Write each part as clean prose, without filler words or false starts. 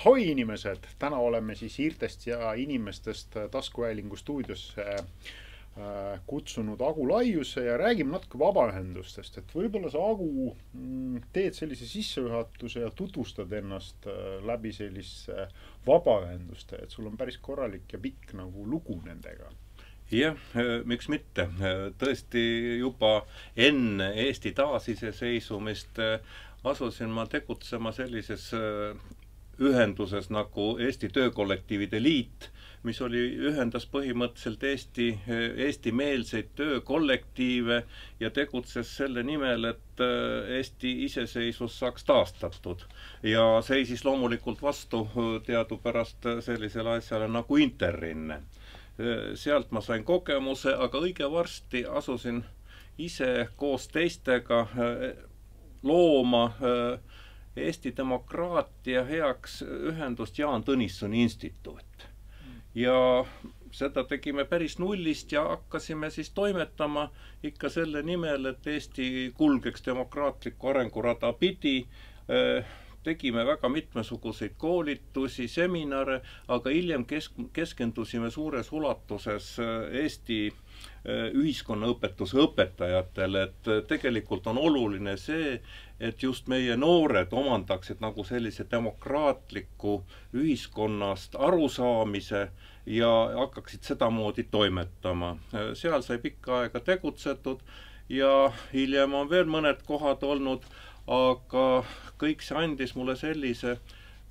Ahoi inimesed, täna oleme siis Hiirtest ja inimestest taskuhäälingu stuudiosse kutsunud Agu Laiuse ja räägime natuke vabaühendustest, et võib-olla sa Agu teed sellise sissejuhatuse ja tutvustad ennast läbi sellise vabaühenduste, et sul on päris korralik ja pikk nagu lugu nendega. Jah, miks mitte. Tõesti juba enne Eesti taasiseseisvumist asusin ma tegutsema sellises ühenduses nagu Eesti Töökollektiivide Liit, mis ühendas põhimõtteliselt Eesti-meelseid töökollektiive ja tegutses selle nimel, et Eesti iseseisvus saaks taastatud. Ja seisis loomulikult vastu teadupärast sellisele asjale nagu Interrinne. Sealt ma sain kogemuse, aga õige varsti asusin ise koos teistega looma Eesti demokraatia heaks ühendust Jaan Tõnissoni instituut. Ja seda tegime päris nullist ja hakkasime siis toimetama ikka selle nimel, et Eesti kulgeks demokraatliku arengurada pidi. Tegime väga mitmesuguseid koolitusi, seminare, aga hiljem keskendusime suures ulatuses Eesti ühiskonnaõpetuse õpetajatele, et tegelikult on oluline see, et just meie noored omandaksid nagu sellise demokraatliku ühiskonnast arusaamise ja hakkaksid sedamoodi toimetama. Seal sai pikka aega tegutsetud ja hiljem on veel mõned kohad olnud, aga kõik see andis mulle sellise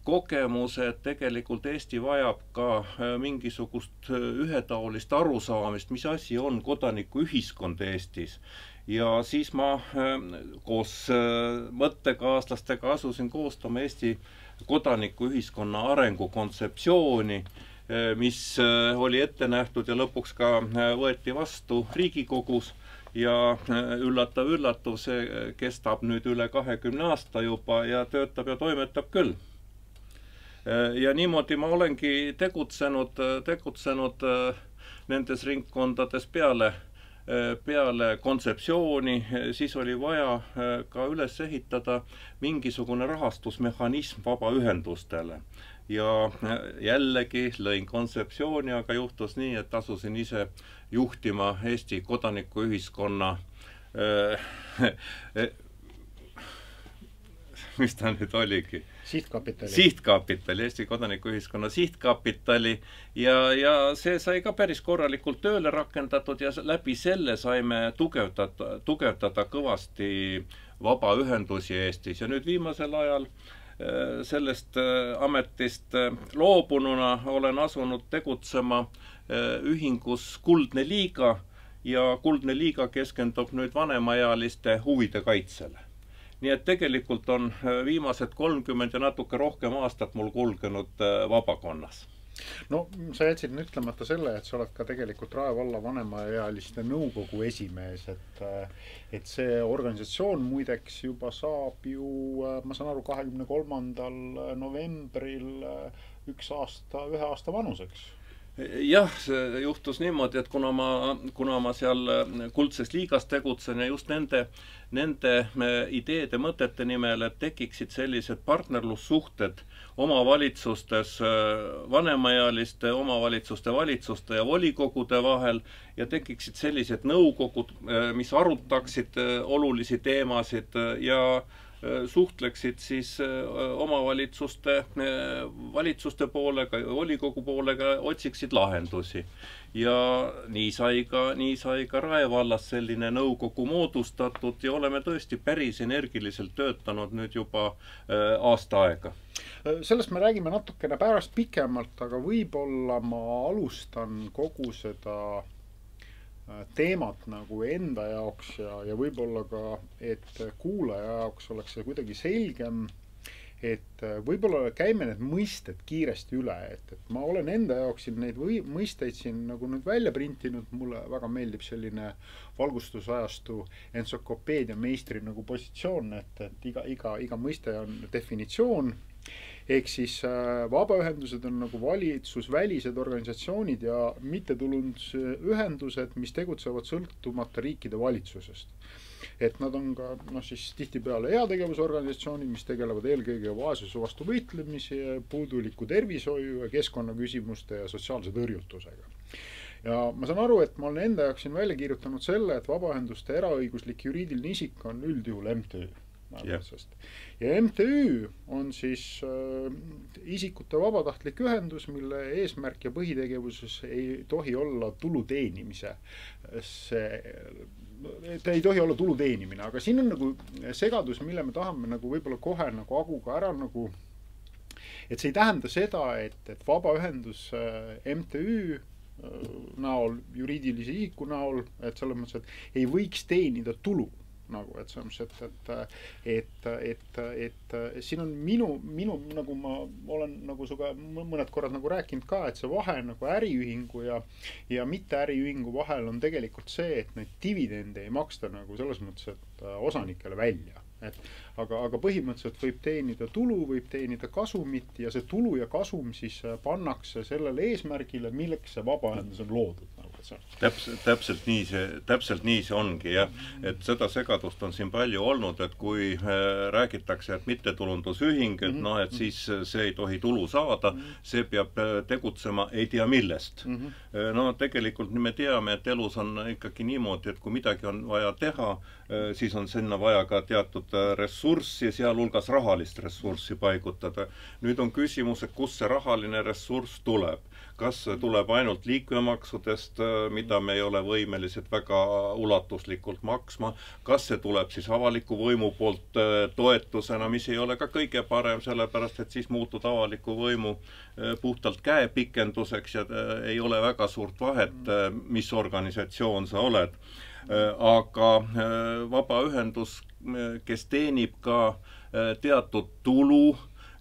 kogemuse, et tegelikult Eesti vajab ka mingisugust ühetaolist arusaamist, mis asi on kodanikuühiskond Eestis. Ja siis ma koos mõttekaaslastega asusin koostama Eesti kodanikuühiskonna arengukontseptsiooni, mis oli ette nähtud ja lõpuks ka võeti vastu Riigikogus. Ja üllatav, see kestab nüüd üle 20 aasta juba ja töötab ja toimetab küll. Ja niimoodi ma olengi tegutsenud nendes ringkondades peale kontseptsiooni, siis oli vaja ka üles ehitada mingisugune rahastusmehhanism vabaühendustele. Ja jällegi lõin kontseptsiooni, aga juhtus nii, et asusin ise juhtima Eesti kodanikuühiskonna mis ta nüüd oligi? Sihtkapitali, Eesti kodanikuühiskonna sihtkapitali ja see sai ka päris korralikult tööle rakendatud ja läbi selle saime tugevdada kõvasti vabaühendusi Eestis ja nüüd viimasel ajal sellest ametist loobununa olen asunud tegutsema ühingus Kuldne Liiga ja Kuldne Liiga keskendub nüüd vanemaealiste huvide kaitsele. Nii et tegelikult on viimased 30 ja natuke rohkem aastat mul kulgenud vabakonnas. No, sa jätsid ütlemata selle, et sa oled ka tegelikult Rae valla vanemaealiste nõukogu esimees, et see organisatsioon muideks juba saab ju, ma saan aru, 23. novembril ühe aasta vanuseks. Jah, see juhtus niimoodi, et kuna ma seal Kuldses Liigas tegutsen ja just nende ideede mõtete nimel, et tekiksid sellised partnerlussuhted omavalitsustes, vanemaealiste omavalitsuste, valitsuste ja volikogude vahel ja tekiksid sellised nõukogud, mis arutaksid olulisi teemasid ja suhtleksid siis omavalitsuste, valitsuste poolega, volikogu poolega, otsiksid lahendusi. Ja nii sai ka Rae vallas selline nõukogu moodustatud ja oleme tõesti päris energiliselt töötanud nüüd juba aasta aega. Sellest me räägime natukene pärast pikemalt, aga võib-olla ma alustan kogu seda teemat nagu enda jaoks ja võib-olla ka, et kuulaja jaoks oleks see kuidagi selgem, et võib-olla käime need mõisted kiiresti üle, et ma olen enda jaoks neid mõisteid siin nagu nüüd välja printinud, mulle väga meeldib selline valgustusajastu entsüklopeedia meistri nagu positsioon, et iga mõiste on definitsioon. Ehk siis vabaühendused on nagu valitsusvälised organisatsioonid ja mittetulundusühendused, mis tegutsevad sõltumata riikide valitsusest. et nad on ka siis tihtipeale heategevusorganisatsioonid, mis tegelevad eelkõige vaesuse vastu võitlemise, puuduliku tervishoiu ja keskkonnaküsimuste ja sotsiaalse tõrjutusega. Ja ma saan aru, et ma olen enda jaoks siin välja kirjutanud selle, et vabaühenduste eraõiguslik juriidiline isik on üldjuhul MTÜ. Ja MTÜ on siis isikute vabatahtlik ühendus, mille eesmärk ja põhitegevuses ei tohi olla tulu teenimise. Ta ei tohi olla tulu teenimine, aga siin on nagu segadus, mille me tahame nagu võib-olla kohe nagu aguga ära nagu, et see ei tähenda seda, et vabaühendus MTÜ näol, juriidilise isiku näol, et selles mõttes, et ei võiks teenida tulu. Nagu, et selles mõttes, et siin on minu nagu ma olen nagu suga mõned korrad nagu rääkinud ka, et see vahe nagu äriühingu ja mitte äriühingu vahel on tegelikult see, et neid dividende ei maksta nagu selles mõttes, et osanikele välja. Aga põhimõtteliselt võib teenida tulu, võib teenida kasumit ja see tulu ja kasum siis pannakse sellele eesmärgile, milleks see vabaühendus on loodud. Täpselt nii see ongi, jah. Et seda segadust on siin palju olnud, et kui räägitakse, et mittetulundusühing, et siis see ei tohi tulu saada, see peab tegutsema ei tea millest. No tegelikult me teame, et elus on ikkagi niimoodi, et kui midagi on vaja teha, siis on sinna vaja ka teatud ressurssi, sealhulgas rahalist ressurssi paigutada. Nüüd on küsimus, et kust see rahaline ressurss tuleb. Kas tuleb ainult liikmemaksudest, mida me ei ole võimelised väga ulatuslikult maksma, kas see tuleb siis avaliku võimu poolt toetusena, mis ei ole ka kõige parem, sellepärast, et siis muutud avaliku võimu puhtalt käepikenduseks ja ei ole väga suurt vahet, mis organisatsioon sa oled. Aga vabaühendus, kes teenib ka teatud tulu,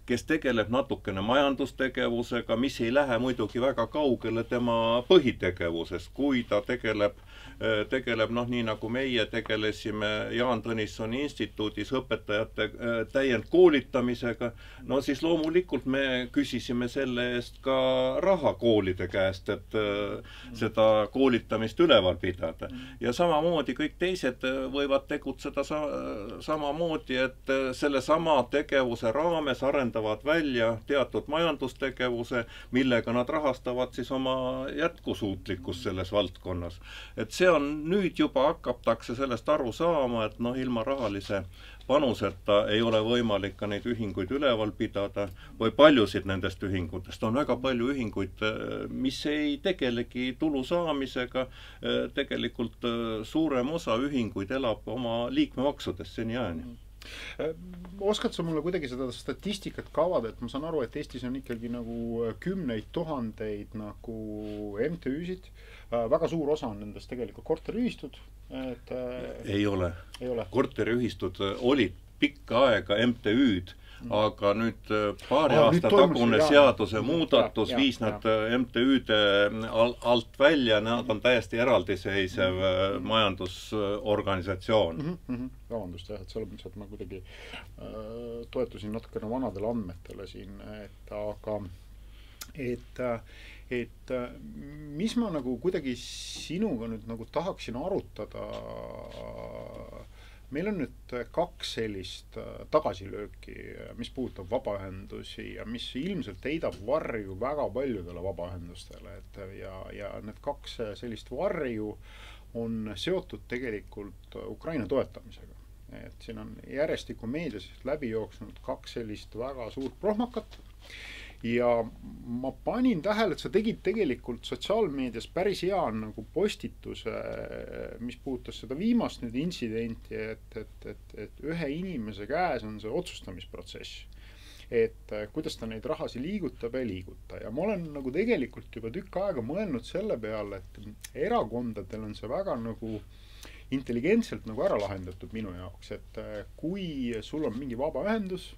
kes tegeleb natukene majandustegevusega, mis ei lähe muidugi väga kaugele tema põhitegevusest, kui ta tegeleb nii nagu meie tegelesime Jaan Tõnissoni instituudis õpetajate täiendkoolitamisega, no siis loomulikult me küsisime selle eest ka raha koolide käest, et seda koolitamist üleval pidada. Ja samamoodi kõik teised võivad tegutseda samamoodi, et selle sama tegevuse raames arendavad välja teatud majandustegevuse, millega nad rahastavad siis oma jätkusuutlikkust selles valdkonnas. Et see on nüüd juba hakatakse sellest aru saama, et ilma rahalise panuseta ei ole võimalik ka neid ühinguid üleval pidada või paljusid nendest ühingutest. On väga palju ühinguid, mis ei tegelegi tulu saamisega. Tegelikult suurem osa ühinguid elab oma liikmemaksudest seniajani. Oskad sa mulle kuidagi seda statistikat kavada, et ma saan aru, et Eestis on ikkagi nagu 10 000 nagu MTÜ-sid, väga suur osa on nendest tegelikult korteriühistud, et ei ole. Korteriühistud olid pikka aega MTÜ-d, aga nüüd paari aasta tagune seaduse muudatus viis nad MTÜ-de alt välja, nad on täiesti eraldiseisev majandusorganisatsioon. Vabandust, jah, et selles mõttes, et ma kuidagi toetusin natukene vanadele andmetele siin, et mis ma nagu kuidagi sinuga nüüd nagu tahaksin arutada. Meil on nüüd 2 sellist tagasilööki, mis puudutab vabaühendusi ja mis ilmselt heidab varju väga paljudele vabaühendustele. Ja need 2 sellist varju on seotud tegelikult Ukraina toetamisega. Et siin on järjestiku meedias läbi jooksnud 2 sellist väga suurt prohmakat. Ja ma panin tähele, et sa tegid tegelikult sotsiaalmeedias päris hea nagu postituse, mis puudutas seda viimast nüüd intsidenti, et ühe inimese käes on see otsustamisprotsess. Et kuidas ta neid rahasi liigutab ja liiguta. Ja ma olen nagu tegelikult juba tükk aega mõelnud selle peale, et erakondadel on see väga nagu intelligentselt nagu ära lahendatud minu jaoks, et kui sul on mingi vabaühendus,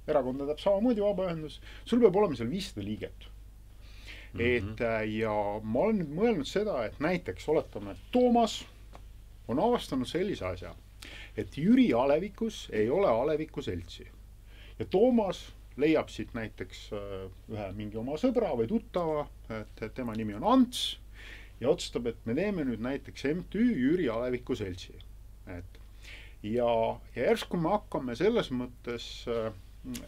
erakonda teeb samamoodi vabaühendus, sul peab olema seal 500 liiget. Et ja ma olen nüüd mõelnud seda, et näiteks oletame, et Toomas on avastanud sellise asja, et Jüri Alevikus ei ole Aleviku seltsi. Ja Toomas leiab siit näiteks ühe mingi oma sõbra või tuttava, et tema nimi on Ants, ja otsustab, et me teeme nüüd näiteks MTÜ Jüri Aleviku seltsi. et ja järsku me hakkame selles mõttes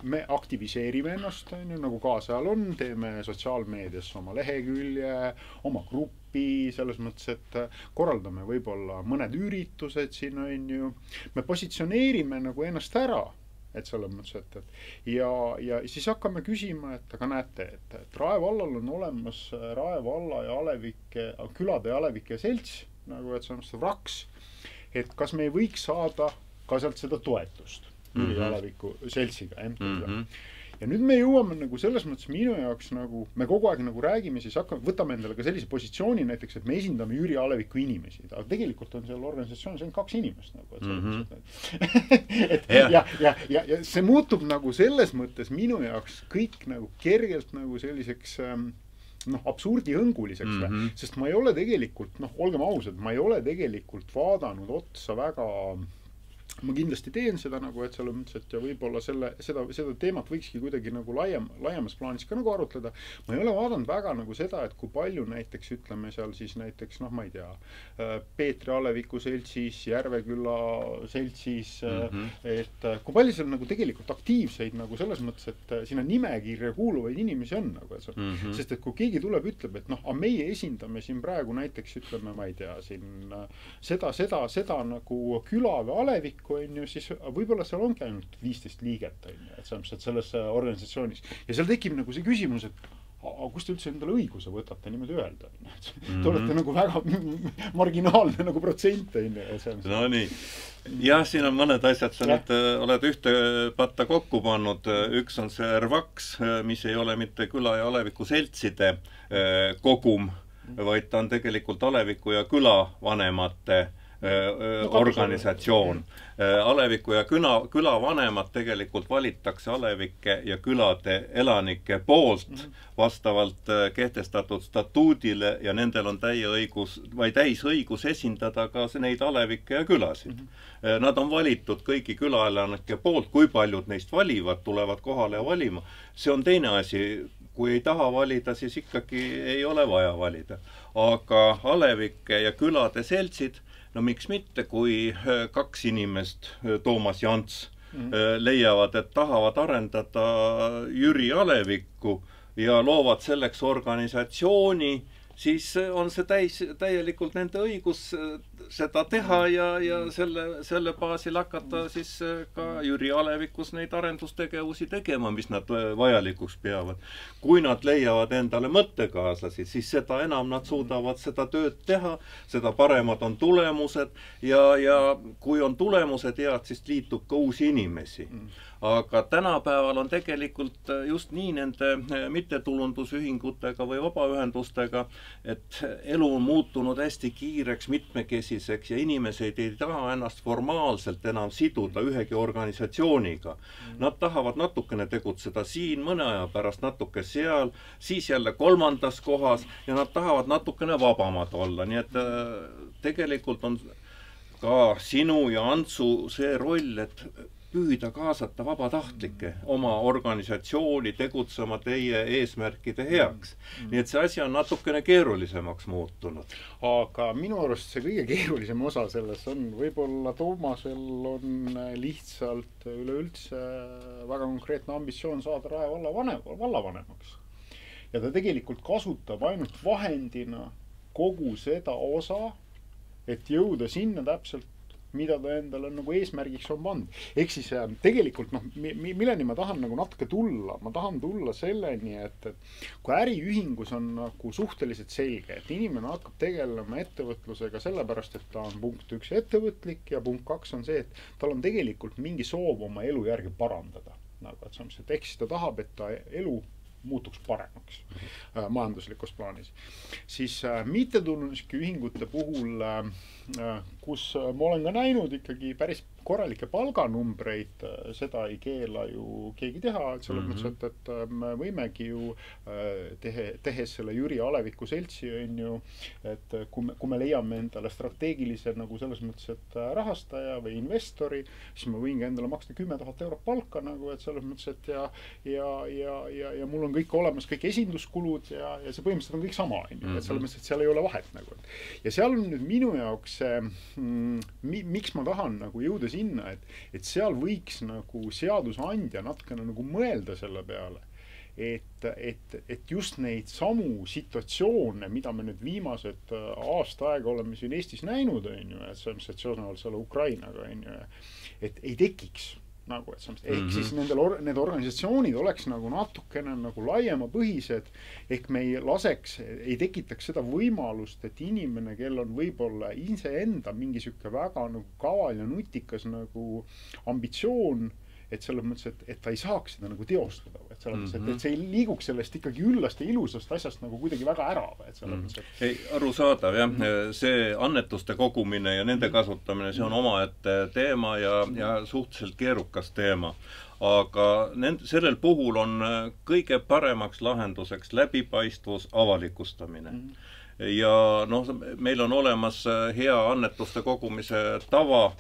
me aktiviseerime ennast, nagu ka seal on, teeme sotsiaalmeedias oma lehekülje, oma gruppi, selles mõttes, et korraldame võib-olla mõned üritused siin, on ju. Me positsioneerime nagu ennast ära, et selles mõttes, et ja siis hakkame küsima, et aga näete, et Rae vallal on olemas Rae valla ja Alevike, külade ja Alevike selts, nagu et see on vraks, et kas me ei võiks saada ka sealt seda toetust. Jüri Aleviku seltsiga, MTÜ-ga. Ja nüüd me jõuame nagu selles mõttes minu jaoks nagu, me kogu aeg nagu räägime, siis võtame endale ka sellise positsiooni näiteks, et me esindame Jüri Aleviku inimesi. Aga tegelikult on seal organisatsioonis ainult 2 inimest nagu, et ja see muutub nagu selles mõttes minu jaoks kõik nagu kergelt nagu selliseks absurdihõnguliseks, sest ma ei ole tegelikult, olgem ausad, ma ei ole tegelikult vaadanud otsa väga. Ma kindlasti teen seda nagu, et selles mõttes, et ja võib-olla seda teemat võikski kuidagi nagu laiemas plaanis ka nagu arutleda. Ma ei ole vaadanud väga nagu seda, et kui palju näiteks ütleme seal siis näiteks, ma ei tea, Peetri Aleviku seltsis, Järveküla seltsis, et kui palju seal nagu tegelikult aktiivseid nagu selles mõttes, et sinna nimekirja kuuluvaid inimesi on nagu, sest et kui keegi tuleb, ütleb, et meie esindame siin praegu näiteks, ütleme, ma ei tea, siin seda nagu küla või Aleviku, on ju, siis võib-olla seal ongi ainult 15 liiget, on ju, et selles organisatsioonis. Ja seal tekib nagu see küsimus, et kus te üldse endale õiguse võtate niimoodi öelda? Te olete nagu väga marginaalne nagu protsent, on ju. No nii. Jah, siin on mõned asjad, sa nüüd oled ühte patta kokku pannud. Üks on see RVAKS, mis ei ole mitte küla ja Aleviku seltside kogum, vaid ta on tegelikult Aleviku ja külavanemate organisatsioon. Aleviku ja külavanemad tegelikult valitakse Alevike ja külade elanike poolt vastavalt kehtestatud statuudile ja nendel on täisõigus esindada ka neid Alevikke ja külasid. Nad on valitud kõigi külaelanike poolt, kui paljud neist valivad, tulevad kohale ja valima. See on teine asi. Kui ei taha valida, siis ikkagi ei ole vaja valida. Aga Alevike ja külade seltsid, no miks mitte, kui 2 inimest, Toomas ja Ants, leiavad, et tahavad arendada Jüri Alevikku ja loovad selleks organisatsiooni, siis on see täielikult nende õigus seda teha ja selle baasil hakata siis ka Jüri Alevikus neid arendustegevusi tegema, mis nad vajalikuks peavad. Kui nad leiavad endale mõttekaaslasi, siis seda enam nad suudavad seda tööd teha, seda paremad on tulemused ja kui on tulemused head, siis liitub ka uusi inimesi. Aga tänapäeval on tegelikult just nii nende mittetulundusühingutega või vabaühendustega, et elu on muutunud hästi kiireks, mitmekesiseks ja inimesed ei taha ennast formaalselt enam siduda ühegi organisatsiooniga. Nad tahavad natukene tegutseda siin, mõne aja pärast natuke seal, siis jälle 3. kohas ja nad tahavad natukene vabamad olla. Nii et tegelikult on ka sinu ja Antsu see roll, et püüda kaasata vabatahtlikke oma organisatsiooni tegutsema teie eesmärkide heaks. Nii et see asi on natukene keerulisemaks muutunud. Aga minu arust see kõige keerulisem osa selles on, võib-olla Toomasel on lihtsalt üleüldse väga konkreetne ambitsioon saada Rae vallavanemaks. Ja ta tegelikult kasutab ainult vahendina kogu seda osa, et jõuda sinna täpselt, mida ta endale nagu eesmärgiks on pannud. Ehk siis tegelikult, milleni ma tahan nagu natuke tulla, ma tahan tulla selleni, et kui äriühingus on nagu suhteliselt selge, et inimene hakkab tegelema ettevõtlusega sellepärast, et ta on punkt 1 ettevõtlik ja punkt 2 on see, et tal on tegelikult mingi soov oma elu järgi parandada. Nagu, et see, ehk siis ta tahab, et ta elu muutuks paremaks majanduslikus plaanis. Siis mittetulundusühingute ühingute puhul, kus ma olen ka näinud ikkagi päris korralikke palganumbreid, seda ei keela ju keegi teha, et selles mõttes, et me võimegi ju tehes selle Jüri Aleviku seltsi, on ju, et kui me leiame endale strateegilise nagu selles mõttes, et rahastaja või investori, siis ma võin ka endale maksta 10 000 eurot palka, nagu, et selles mõttes, et ja mul on kõik olemas, kõik esinduskulud ja see põhimõtteliselt on kõik sama, on ju, et selles mõttes, et seal ei ole vahet nagu. Ja seal on nüüd minu jaoks miks ma tahan nagu jõuda sinna, et seal võiks nagu seadusandja natukene nagu mõelda selle peale, et just neid samu situatsioone, mida me nüüd viimased aasta aega oleme siin Eestis näinud, on ju, et see on seosnevalt selle Ukrainaga, on ju, et ei tekiks nagu, et ehk siis need organisatsioonid oleks nagu natukene nagu laiemapõhised, ehk me ei tekitaks seda võimalust, et inimene, kel on võib-olla iseenda mingi siuke väga nagu kaval ja nutikas nagu ambitsioon, et selles mõttes, et ta ei saaks seda nagu teostada, et selles mõttes, et see ei liiguks sellest ikkagi üllast ja ilusast asjast nagu kuidagi väga ära, et selles mõttes, et... Ei, arusaadav, jah. See annetuste kogumine ja nende kasutamine, see on omaette teema ja suhteliselt keerukas teema. Aga sellel puhul on kõige paremaks lahenduseks läbipaistvus, avalikustamine. Ja noh, meil on olemas hea annetuste kogumise tava,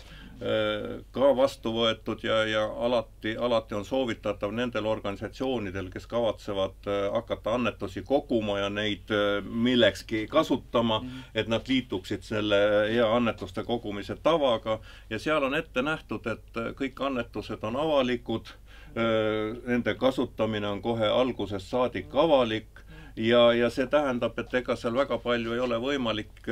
ka vastu võetud ja alati on soovitatav nendel organisatsioonidel, kes kavatsevad hakata annetusi koguma ja neid millekski kasutama, et nad liituksid selle hea annetuste kogumise tavaga ja seal on ette nähtud, et kõik annetused on avalikud, nende kasutamine on kohe algusest saadik avalik ja see tähendab, et ega seal väga palju ei ole võimalik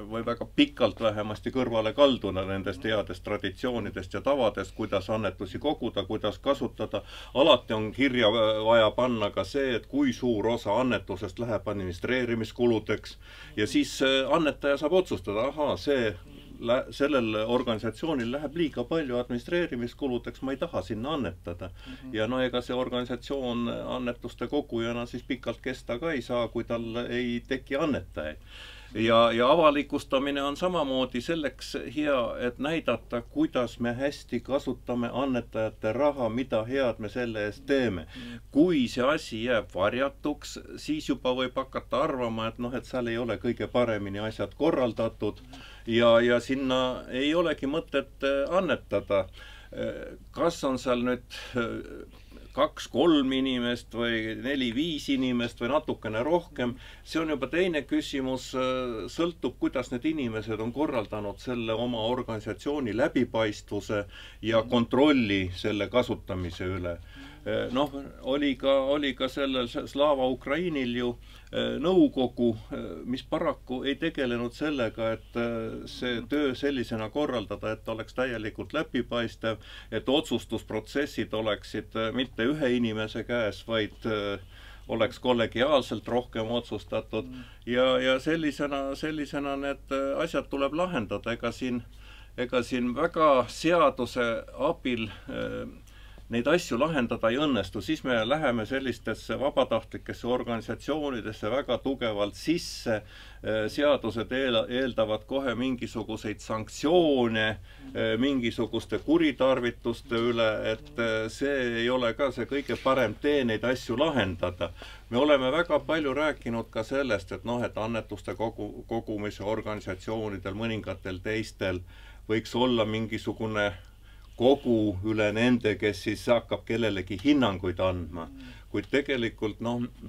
või väga pikalt vähemasti kõrvale kalduna nendest headest traditsioonidest ja tavadest, kuidas annetusi koguda, kuidas kasutada. Alati on kirja vaja panna ka see, et kui suur osa annetusest läheb administreerimiskuludeks ja siis annetaja saab otsustada, sellel organisatsioonil läheb liiga palju administreerimiskuludeks, ma ei taha sinna annetada. Ja no ega see organisatsioon annetuste kogujana siis pikalt kesta ka ei saa, kui tal ei teki annetajaid. Ja avalikustamine on samamoodi selleks hea, et näidata, kuidas me hästi kasutame annetajate raha, mida head me selle eest teeme. Kui see asi jääb varjatuks, siis juba võib hakata arvama, et seal ei ole kõige paremini asjad korraldatud ja sinna ei olegi mõtet annetada. Kas on seal nüüd 2-3 inimest või 4-5 inimest või natukene rohkem, see on juba teine küsimus, sõltub, kuidas need inimesed on korraldanud selle oma organisatsiooni läbipaistvuse ja kontrolli selle kasutamise üle. Noh, oli ka sellel Slava Ukrainil ju nõukogu, mis paraku ei tegelenud sellega, et see töö sellisena korraldada, et oleks täielikult läbipaistev, et otsustusprotsessid oleksid mitte ühe inimese käes, vaid oleks kollegiaalselt rohkem otsustatud ja sellisena need asjad tuleb lahendada, ega siin väga seaduse abil neid asju lahendada ei õnnestu, siis me läheme sellistesse vabatahtlikesse organisatsioonidesse väga tugevalt sisse. Seadused eeldavad kohe mingisuguseid sanktsioone, mingisuguste kuritarvituste üle, et see ei ole ka see kõige parem tee neid asju lahendada. Me oleme väga palju rääkinud ka sellest, et annetuste kogumise organisatsioonidel, mõningatel teistel võiks olla mingisugune kogu üle nende, kes siis hakkab kellelegi hinnanguid andma. Kuid tegelikult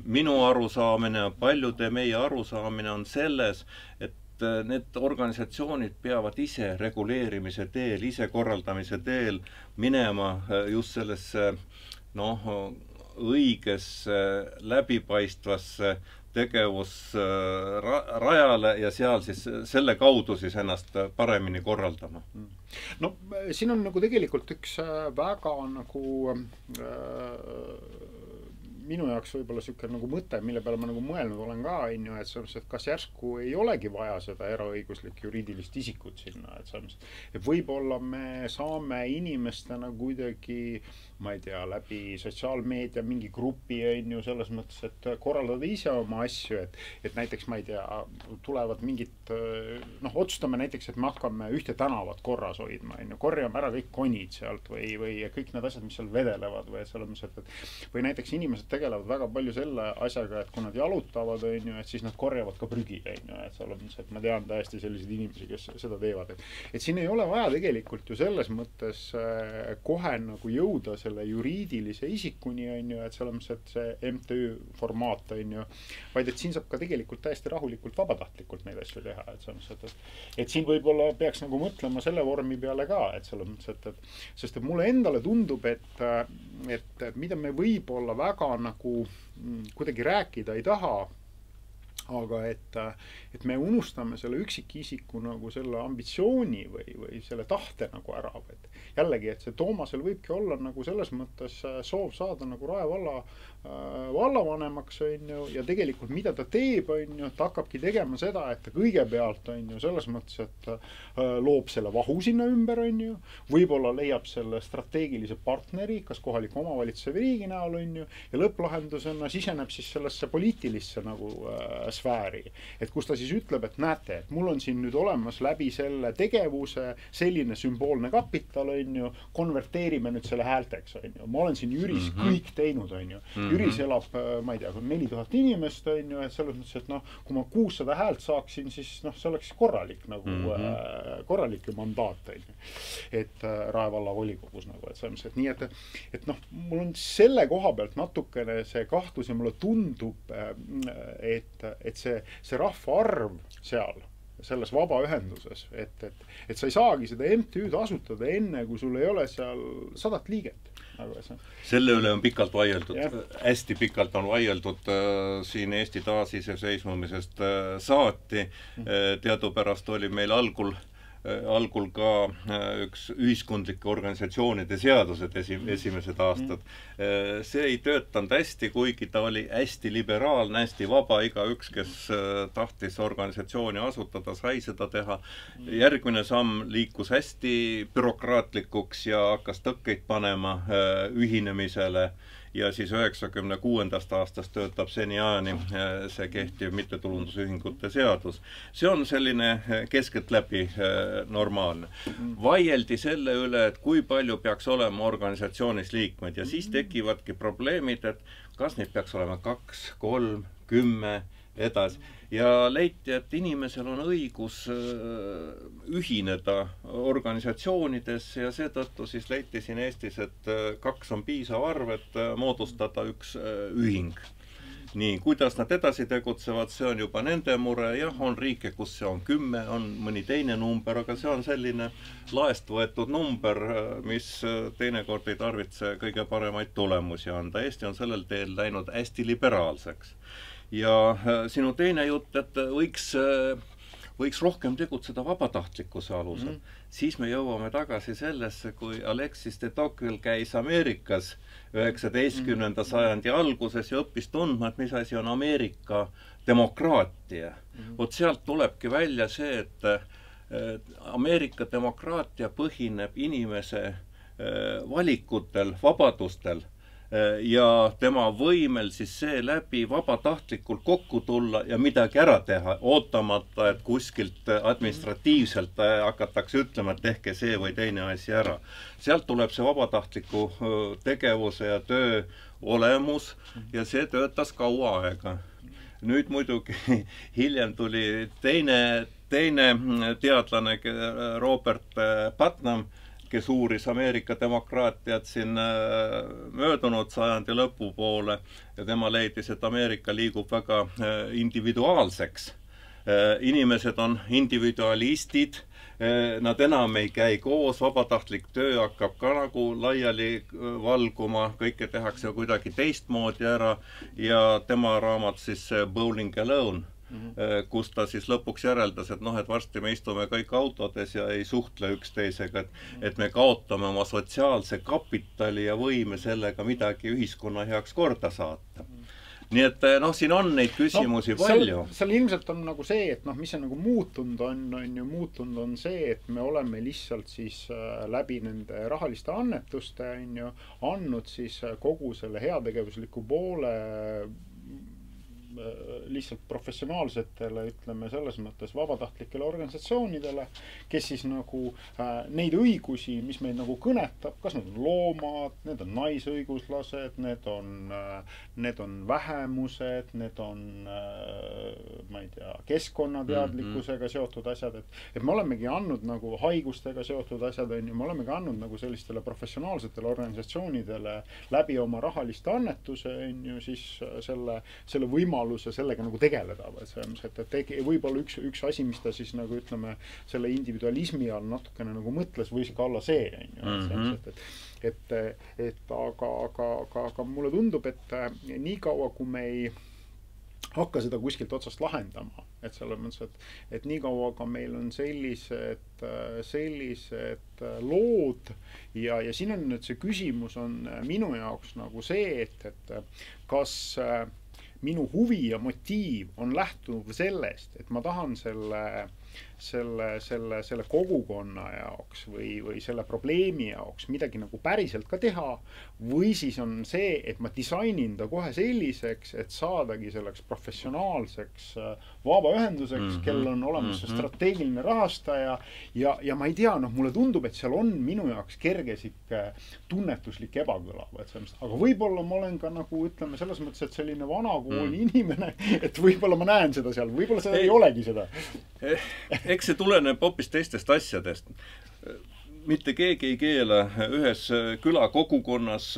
minu arusaamine, paljude meie arusaamine on selles, et need organisatsioonid peavad ise reguleerimise teel, ise korraldamise teel minema just sellesse õigesse, läbipaistvasse tegevusrajale ja seal siis selle kaudu siis ennast paremini korraldama. No siin on nagu tegelikult üks väga nagu minu jaoks võib-olla siuke nagu mõte, mille peale ma nagu mõelnud olen ka, et kas järsku ei olegi vaja seda eraõiguslik juriidilist isikut sinna, et võib-olla me saame inimestena kuidagi, ma ei tea, läbi sotsiaalmeedia mingi grupi selles mõttes, et korraldada ise oma asju, et näiteks, ma ei tea, tulevad mingid, otsustame näiteks, et me hakkame ühte tänavat korras hoidma, korjame ära kõik konid sealt või kõik need asjad, mis seal vedelevad või selles mõttes, või näiteks inimesed tegelevad väga palju selle asjaga, et kui nad jalutavad, on ju, et siis nad korjavad ka prügi, on ju, et seal on, et ma tean täiesti selliseid inimesi, kes seda teevad. Et siin ei ole vaja tegelikult ju selles mõttes kohe nagu jõuda selle juriidilise isikuni, on ju, et selles mõttes, et see MTÜ formaat, on ju, vaid et siin saab ka tegelikult täiesti rahulikult, vabatahtlikult neid asju teha, et selles mõttes, et siin võib-olla peaks nagu mõtlema selle vormi peale ka, et selles mõttes, sest et mulle endale tundub, et mida me võib-olla väga nagu kuidagi rääkida ei taha, aga et me unustame selle üksikisiku nagu selle ambitsiooni või selle tahte nagu ära. Et jällegi, et see Toomasel võibki olla nagu selles mõttes soov saada nagu Rae valla vallavanemaks, on ju, ja tegelikult mida ta teeb, on ju, ta hakkabki tegema seda, et ta kõigepealt, on ju, selles mõttes, et loob selle vahu sinna ümber, on ju, võib-olla leiab selle strateegilise partneri, kas kohaliku omavalitsuse või riigi näol, on ju, ja lõpplahendusena siseneb siis sellesse poliitilisse nagu sfääri, et kus ta siis ütleb, et näete, et mul on siin nüüd olemas läbi selle tegevuse selline sümboolne kapital, on ju, konverteerime nüüd selle häälteks, on ju, ma olen siin Jüris kõik teinud, on ju, Jüris elab, ma ei tea, 4000 inimest, on ju, et selles mõttes, et noh, kui ma 600 häält saaksin, siis noh, see oleks korralik nagu, korralik mandaat, on ju, et Rae valla volikogus nagu, et selles mõttes, et nii, et noh, mul on selle koha pealt natukene see kahtlus ja mulle tundub, et see rahvaarv seal, selles vabaühenduses, et sa ei saagi seda MTÜ-d asutada enne, kui sul ei ole seal 100 liiget. Selle üle on pikalt vaieldud, hästi pikalt on vaieldud siin Eesti taasiseseisvumisest saati. Teadupärast oli meil algul ka üks ühiskondlike organisatsioonide seadused esimesed aastad. See ei töötanud hästi, kuigi ta oli hästi liberaalne, hästi vaba, igaüks, kes tahtis organisatsiooni asutada, sai seda teha. Järgmine samm liikus hästi bürokraatlikuks ja hakkas tõkkeid panema ühinemisele. Ja siis 96. aastast töötab seniajani see kehtiv mittetulundusühingute seadus. See on selline keskeltläbi normaalne. Vaieldi selle üle, et kui palju peaks olema organisatsioonis liikmeid ja siis tekivadki probleemid, et kas neid peaks olema 2, 3, 10 edasi. Ja leiti, et inimesel on õigus ühineda organisatsioonidesse ja seetõttu siis leiti siin Eestis, et 2 on piisav arv, et moodustada üks ühing. Nii, kuidas nad edasi tegutsevad, see on juba nende mure. Jah, on riike, kus see on 10, on mõni teine number, aga see on selline laest võetud number, mis teinekord ei tarvitse kõige paremaid tulemusi anda. Eesti on sellel teel läinud hästi liberaalseks. Ja sinu teine jutt, et võiks rohkem tegutseda vabatahtlikkuse alusel. Siis me jõuame tagasi sellesse, kui Alexis de Tocqueville käis Ameerikas 19. sajandi alguses ja õppis tundma, et mis asi on Ameerika demokraatia. Vot sealt tulebki välja see, et Ameerika demokraatia põhineb inimese valikutel, vabadustel ja tema võimel siis see läbi vabatahtlikult kokku tulla ja midagi ära teha, ootamata, et kuskilt administratiivselt hakatakse ütlema, et tehke see või teine asi ära. Sealt tuleb see vabatahtliku tegevuse ja töö olemus ja see töötas kaua aega. Nüüd muidugi hiljem tuli teine teadlane, Robert Putnam, kes uuris Ameerika demokraatiat siin möödunud sajandi lõpupoole ja tema leidis, et Ameerika liigub väga individuaalseks. Inimesed on individualistid, nad enam ei käi koos, vabatahtlik töö hakkab ka nagu laiali valguma, kõike tehakse kuidagi teistmoodi ära ja tema raamat siis Bowling Alone, kus ta siis lõpuks järeldas, et noh, et varsti me istume kõik autodes ja ei suhtle üksteisega, et me kaotame oma sotsiaalse kapitali ja võime sellega midagi ühiskonna heaks korda saata. Nii et noh, siin on neid küsimusi palju. Seal ilmselt on nagu see, et noh, mis see nagu muutunud on see, et me oleme lihtsalt siis läbi nende rahaliste annetuste andnud siis kogu selle heategevusliku poole lihtsalt professionaalsetele, ütleme selles mõttes vabatahtlikele organisatsioonidele, kes siis nagu neid õigusi, mis meid nagu kõnetab, kas need on loomad, need on naisõiguslased, need on vähemused, need on, ma ei tea, keskkonnateadlikkusega seotud asjad, et me olemegi andnud nagu haigustega seotud asjad, me olemegi andnud nagu sellistele professionaalsetele organisatsioonidele läbi oma rahaliste annetuse, siis selle võimaluse sellega nagu tegeleda. Et võib-olla üks asi, mis ta siis nagu ütleme selle individualismi all natukene nagu mõtles, võis ka olla see. Aga mulle tundub, et nii kaua, kui me ei hakka seda kuskilt otsast lahendama, et selles mõttes, et nii kaua ka meil on sellised lood ja siin on nüüd see küsimus on minu jaoks nagu see, et kas minu huvi ja motiiv on lähtunud sellest, et ma tahan selle kogukonna jaoks või selle probleemi jaoks midagi nagu päriselt ka teha, või siis on see, et ma disainin ta kohe selliseks, et saadagi selleks professionaalseks vabaühenduseks, kellel on olemas strateegiline rahastaja ja ma ei tea, mulle tundub, et seal on minu jaoks kergesik tunnetuslik ebakõla, aga võib-olla ma olen ka nagu ütleme selles mõttes, et selline vanakooli inimene, et võib-olla ma näen seda seal, võib-olla seda ei olegi seda. Eks see tuleneb hoopis teistest asjadest. Mitte keegi ei keela ühes külakogukonnas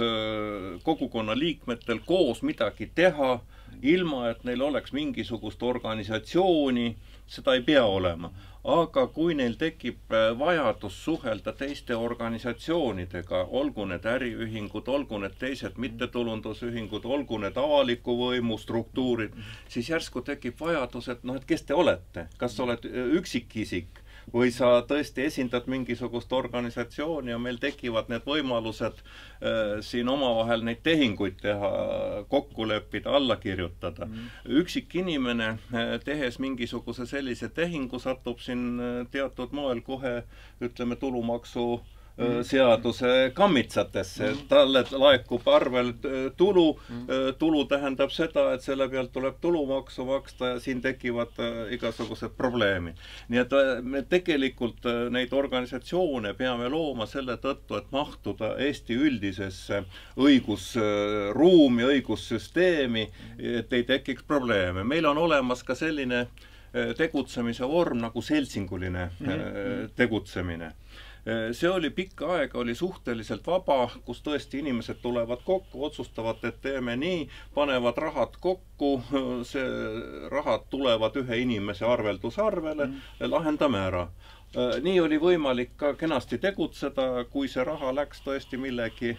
kogukonna liikmetel koos midagi teha, ilma et neil oleks mingisugust organisatsiooni, seda ei pea olema. Aga kui neil tekib vajadus suhelda teiste organisatsioonidega, olgu need äriühingud, olgu need teised mittetulundusühingud, olgu need avaliku võimu struktuurid, siis järsku tekib vajadus, et kes te olete? Kas oled üksikisik? Või sa tõesti esindad mingisugust organisatsiooni ja meil tekivad need võimalused siin omavahel neid tehinguid teha, kokku leppida, alla kirjutada. Üksik inimene, tehes mingisuguse sellise tehingu, satub siin teatud moel kohe, ütleme, tulumaksu seaduse kammitsatesse. Talle laekub arvel tulu. Tulu tähendab seda, et selle pealt tuleb tulumaksu maksta ja siin tekivad igasugused probleemid. Nii et me tegelikult neid organisatsioone peame looma selle tõttu, et mahtuda Eesti üldisesse õigusruumi, õigussüsteemi, et ei tekiks probleeme. Meil on olemas ka selline tegutsemise vorm nagu seltsinguline tegutsemine. See oli pikka aega, oli suhteliselt vaba, kus tõesti inimesed tulevad kokku, otsustavad, et teeme nii, panevad rahad kokku, see rahad tulevad ühe inimese arveldusarvele, lahendame ära. Nii oli võimalik ka kenasti tegutseda, kui see raha läks tõesti millegi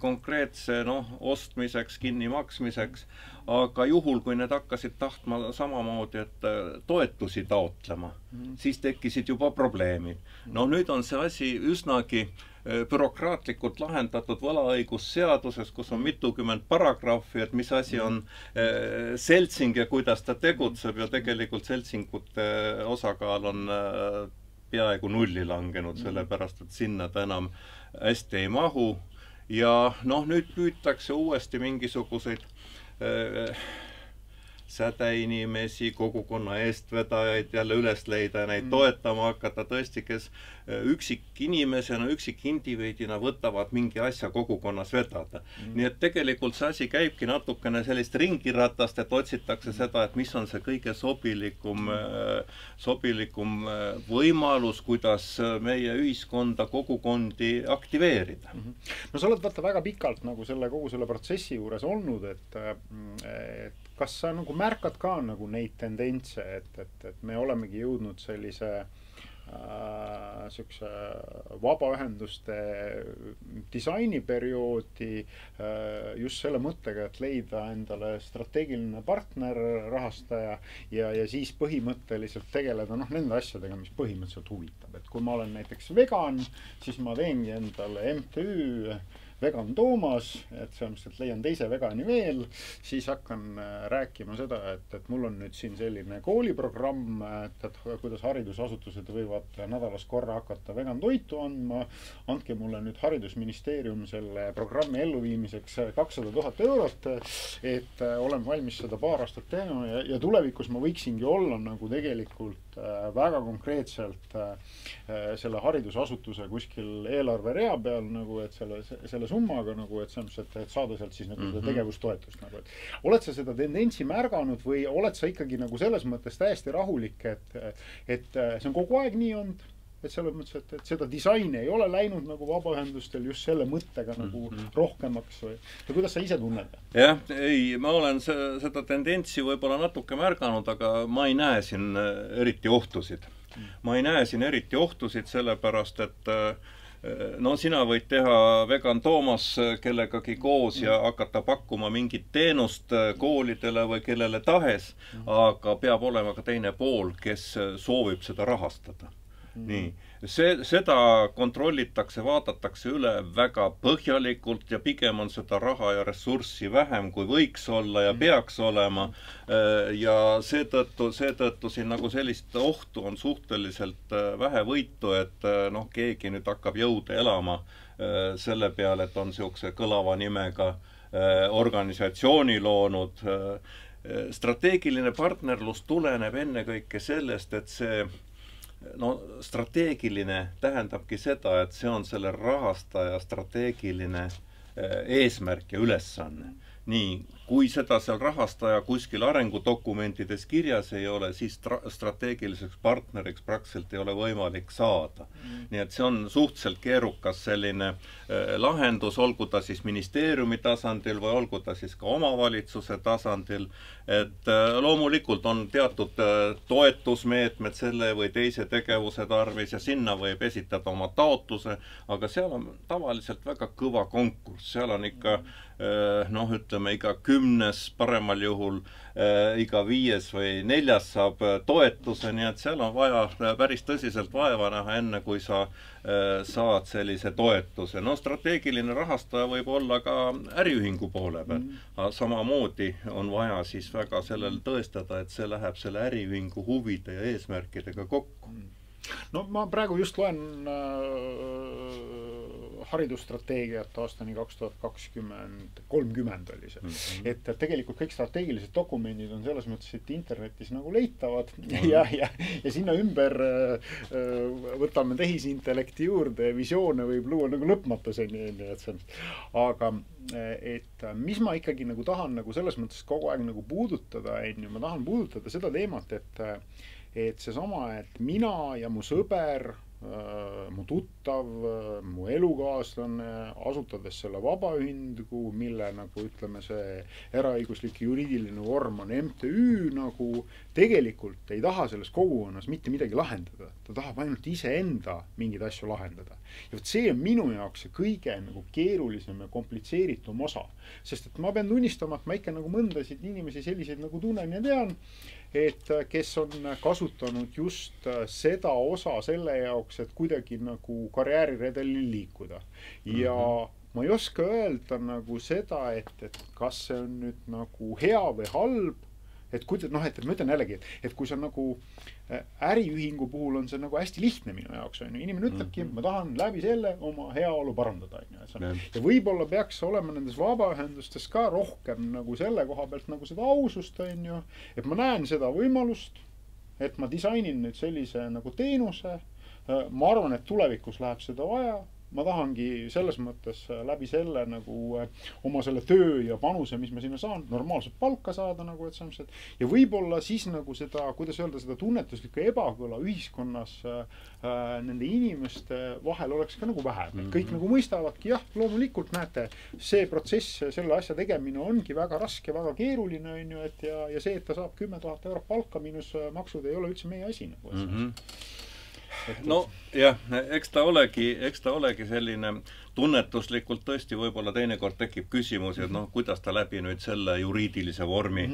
konkreetse ostmiseks, kinni maksmiseks, aga juhul, kui need hakkasid tahtma samamoodi, et toetusi taotlema, siis tekkisid juba probleemid. Nüüd on see asi üsnagi bürokraatlikult lahendatud võlaõigusseaduses, kus on mitukümmend paragrahvi, et mis asi on seltsing ja kuidas ta tegutseb ja tegelikult seltsingute osakaal on peaaegu nulli langenud, sellepärast, et sinna ta enam hästi ei mahu. Ja nüüd püütakse uuesti mingisuguseid sädeinimesi, kogukonna eestvedajaid jälle üles leida ja neid toetama hakata tõesti, kes üksikinimesena, üksikindiviidina võtavad mingi asja kogukonnas vedada. Nii et tegelikult see asi käibki natukene sellist ringiratast, et otsitakse seda, et mis on see kõige sobilikum võimalus, kuidas meie ühiskonda, kogukondi aktiveerida. Sa oled väga pikalt nagu kogu selle protsessi juures olnud, et kas sa nagu märkad ka nagu neid tendentse, et me olemegi jõudnud sellise vabaühenduste disainiperioodi just selle mõttega, et leida endale strateegiline partner, rahastaja ja siis põhimõtteliselt tegeleda nende asjadega, mis põhimõtteliselt huvitab. Et kui ma olen näiteks vegan, siis ma teengi endale MTÜ, vegan Toomas, et et leian teise vegani veel, siis hakkan rääkima seda, et mul on nüüd siin selline kooliprogramm, et kuidas haridusasutused võivad nädalas korra hakata vegan toitu andma. Andke mulle nüüd haridusministeerium selle programmi elluviimiseks 200 000 eurot, et olen valmis seda paar aastat teha ja tulevikus ma võiksingi olla nagu tegelikult väga konkreetselt selle haridusasutuse kuskil eelarverea peal nagu, et selle summaga nagu, et saada sealt siis nagu seda tegevustoetust nagu, et oled sa seda tendentsi märganud või oled sa ikkagi nagu selles mõttes täiesti rahulik, et see on kogu aeg nii olnud, et selles mõttes, et seda disaini ei ole läinud nagu vabaühendustel just selle mõttega nagu rohkemaks või kuidas sa ise tunned? Jah, ei, ma olen seda tendentsi võib-olla natuke märganud, aga ma ei näe siin eriti ohtusid. Ma ei näe siin eriti ohtusid sellepärast, et no sina võid teha vegan Toomas kellegagi koos ja hakata pakkuma mingit teenust koolidele või kellele tahes, aga peab olema ka teine pool, kes soovib seda rahastada. Nii. Seda kontrollitakse, vaadatakse üle väga põhjalikult ja pigem on seda raha ja ressurssi vähem, kui võiks olla ja peaks olema. Ja seetõttu siin nagu sellist ohtu on suhteliselt vähe võitu, et keegi nüüd hakkab jõuda elama selle peale, et on siukse kõlava nimega organisatsiooni loonud. Strateegiline partnerlus tuleneb ennekõike sellest, et see strateegiline tähendabki seda, et see on selle rahastaja strateegiline eesmärk ja ülesanne. Nii, kui seda seal rahastaja kuskil arengudokumentides kirjas ei ole, siis strateegiliseks partneriks praktiliselt ei ole võimalik saada. Nii et see on suhteliselt keerukas selline lahendus, olgu ta siis ministeeriumi tasandil või olgu ta siis ka omavalitsuse tasandil. Et loomulikult on teatud toetusmeetmed selle või teise tegevuse tarvis ja sinna võib esitada oma taotluse, aga seal on tavaliselt väga kõva konkurss. Seal on ikka ütleme, iga 10, paremal juhul iga 5 või 4 saab toetuse, nii et seal on vaja päris tõsiselt vaeva näha enne, kui sa saad sellise toetuse. Strateegiline rahastaja võib olla ka äriühingu poole peal. Samamoodi on vaja siis väga sellel tõestada, et see läheb selle äriühingu huvide ja eesmärkidega kokku. No ma praegu just loen haridusstrateegiat aastani 2020, 30 oli see. Et tegelikult kõik strateegilised dokumendid on selles mõttes, et internetis nagu leitavad ja sinna ümber võtame tehisintellekti juurde, visioone võib luua nagu lõpmatuseni. Aga et mis ma ikkagi nagu tahan nagu selles mõttes kogu aeg nagu puudutada, ma tahan puudutada seda teemat, et seesama, et mina ja mu sõber, mu tuttav, mu elukaaslane, asutades selle vabaühingu, mille nagu ütleme see eraõiguslik juriidiline vorm on MTÜ, nagu tegelikult ei taha selles kogukonnas mitte midagi lahendada. Ta tahab ainult iseenda mingeid asju lahendada. Ja see on minu jaoks see kõige nagu keerulisem ja komplitseeritum osa. Sest et ma pean tunnistama, et ma ikka nagu mõndasid inimesi selliseid nagu tunnen ja tean, et kes on kasutanud just seda osa selle jaoks, et kuidagi nagu karjääriredelil liikuda. Ja ma ei oska öelda nagu seda, et kas see on nüüd nagu hea või halb, et ma ütlen jällegi, et kui see on nagu äriühingu puhul on see nagu hästi lihtne minu jaoks. Inimene ütlebki, ma tahan läbi selle oma heaolu parandada. Ja võib-olla peaks olema nendes vabaühendustes ka rohkem nagu selle koha pealt nagu seda ausust. Et ma näen seda võimalust, et ma disainin nüüd sellise nagu teenuse. Ma arvan, et tulevikus läheb seda vaja. Ma tahangi selles mõttes läbi selle nagu oma selle töö ja panuse, mis ma sinna saan, normaalselt palka saada nagu, et samsed. Ja võib-olla siis nagu seda, kuidas öelda, seda tunnetuslikku ebakõla ühiskonnas nende inimeste vahel oleks ka nagu vähem. Kõik nagu mõistavadki, jah, loomulikult näete, see protsess, selle asja tegemine ongi väga raske, väga keeruline, ja see, et ta saab 10 000 eurot palka miinus maksud ei ole üldse meie asi nagu. No jah, eks ta olegi selline tunnetuslikult tõesti võib-olla teinekord tekib küsimus, et kuidas ta läbi nüüd selle juriidilise vormi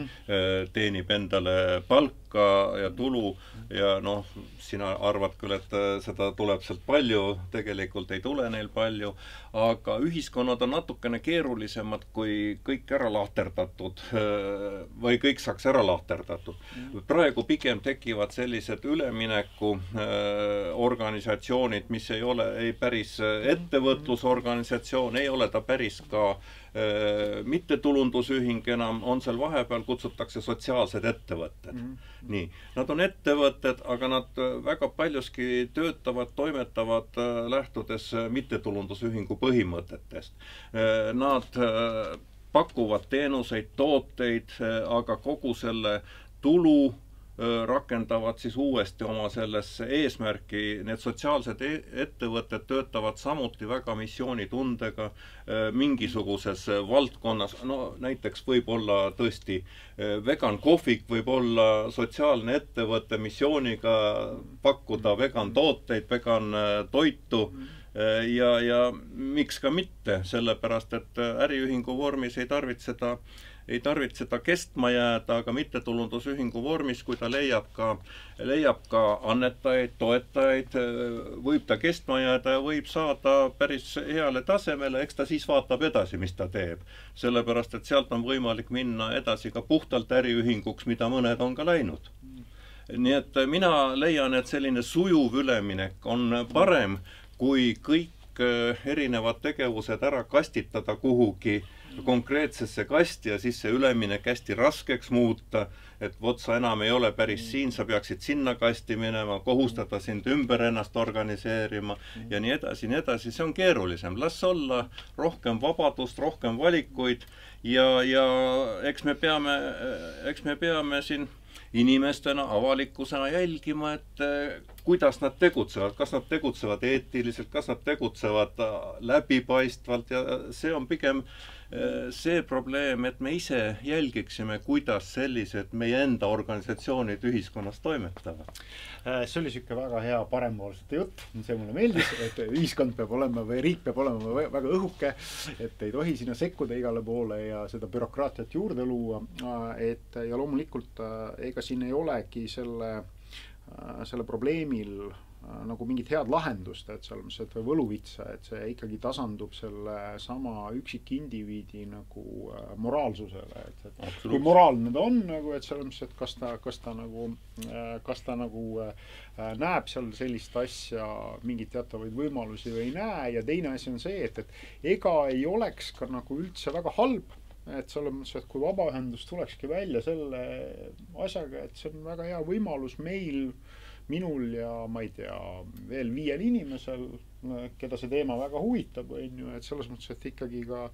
teenib endale palka. palka ja tulu ja noh, sina arvad küll, et seda tuleb sealt palju, tegelikult ei tule neil palju, aga ühiskonnad on natukene keerulisemad, kui kõik ära lahterdatud või kõik saaks ära lahterdatud. Praegu pigem tekivad sellised ülemineku organisatsioonid, mis ei ole ei päris ettevõtlusorganisatsioon, ei ole ta päris ka mittetulundusühing enam, on seal vahepeal, kutsutakse sotsiaalsed ettevõtted. Nii, nad on ettevõtted, aga nad väga paljuski töötavad, toimetavad lähtudes mittetulundusühingu põhimõtetest. Nad pakuvad teenuseid, tooteid, aga kogu selle tulu rakendavad siis uuesti oma sellesse eesmärki. Need sotsiaalsed ettevõtted töötavad samuti väga missioonitundega mingisuguses valdkonnas. No näiteks võib olla tõesti vegan kohvik, võib olla sotsiaalne ettevõte missiooniga pakkuda vegan tooteid, vegan toitu ja miks ka mitte, sellepärast et äriühingu vormis ei tarvitse seda kestma jääda, aga mittetulundusühingu vormis, kui ta leiab ka annetajaid, toetajaid, võib ta kestma jääda ja võib saada päris heale tasemele, eks ta siis vaatab edasi, mis ta teeb. Sellepärast, et sealt on võimalik minna edasi ka puhtalt äriühinguks, mida mõned on ka läinud. Nii et mina leian, et selline sujuv üleminek on parem, kui kõik erinevad tegevused ära kastitada kuhugi konkreetsesse kasti ja siis see üleminek hästi raskeks muuta, et vot sa enam ei ole päris siin, sa peaksid sinna kasti minema, kohustada sind ümber ennast organiseerima ja nii edasi, see on keerulisem. Las olla rohkem vabadust, rohkem valikuid ja eks me peame siin inimestena, avalikkusena jälgima, et kuidas nad tegutsevad, kas nad tegutsevad eetiliselt, kas nad tegutsevad läbipaistvalt ja see on pigem see probleem, et me ise jälgiksime, kuidas sellised meie enda organisatsioonid ühiskonnas toimetavad. See oli siuke väga hea parempoolsete jutt, see mulle meeldis, et ühiskond peab olema või riik peab olema väga õhuke, et ei tohi sinna sekkuda igale poole ja seda bürokraatiat juurde luua. Ja loomulikult ega siin ei olegi selle probleemil nagu mingit head lahendust, et seal või võluvitsa, et see ikkagi tasandub selle sama üksikindiviidi nagu moraalsusele, et kui moraalne ta on nagu, et selles mõttes, et kas ta nagu näeb seal sellist asja, mingit teatavaid võimalusi või ei näe ja teine asi on see, et ega ei oleks ka nagu üldse väga halb, et selles mõttes, et kui vabaühendus tulekski välja selle asjaga, et see on väga hea võimalus minul ja ma ei tea, veel 5 inimesel, keda see teema väga huvitab, et selles mõttes, et ikkagi ka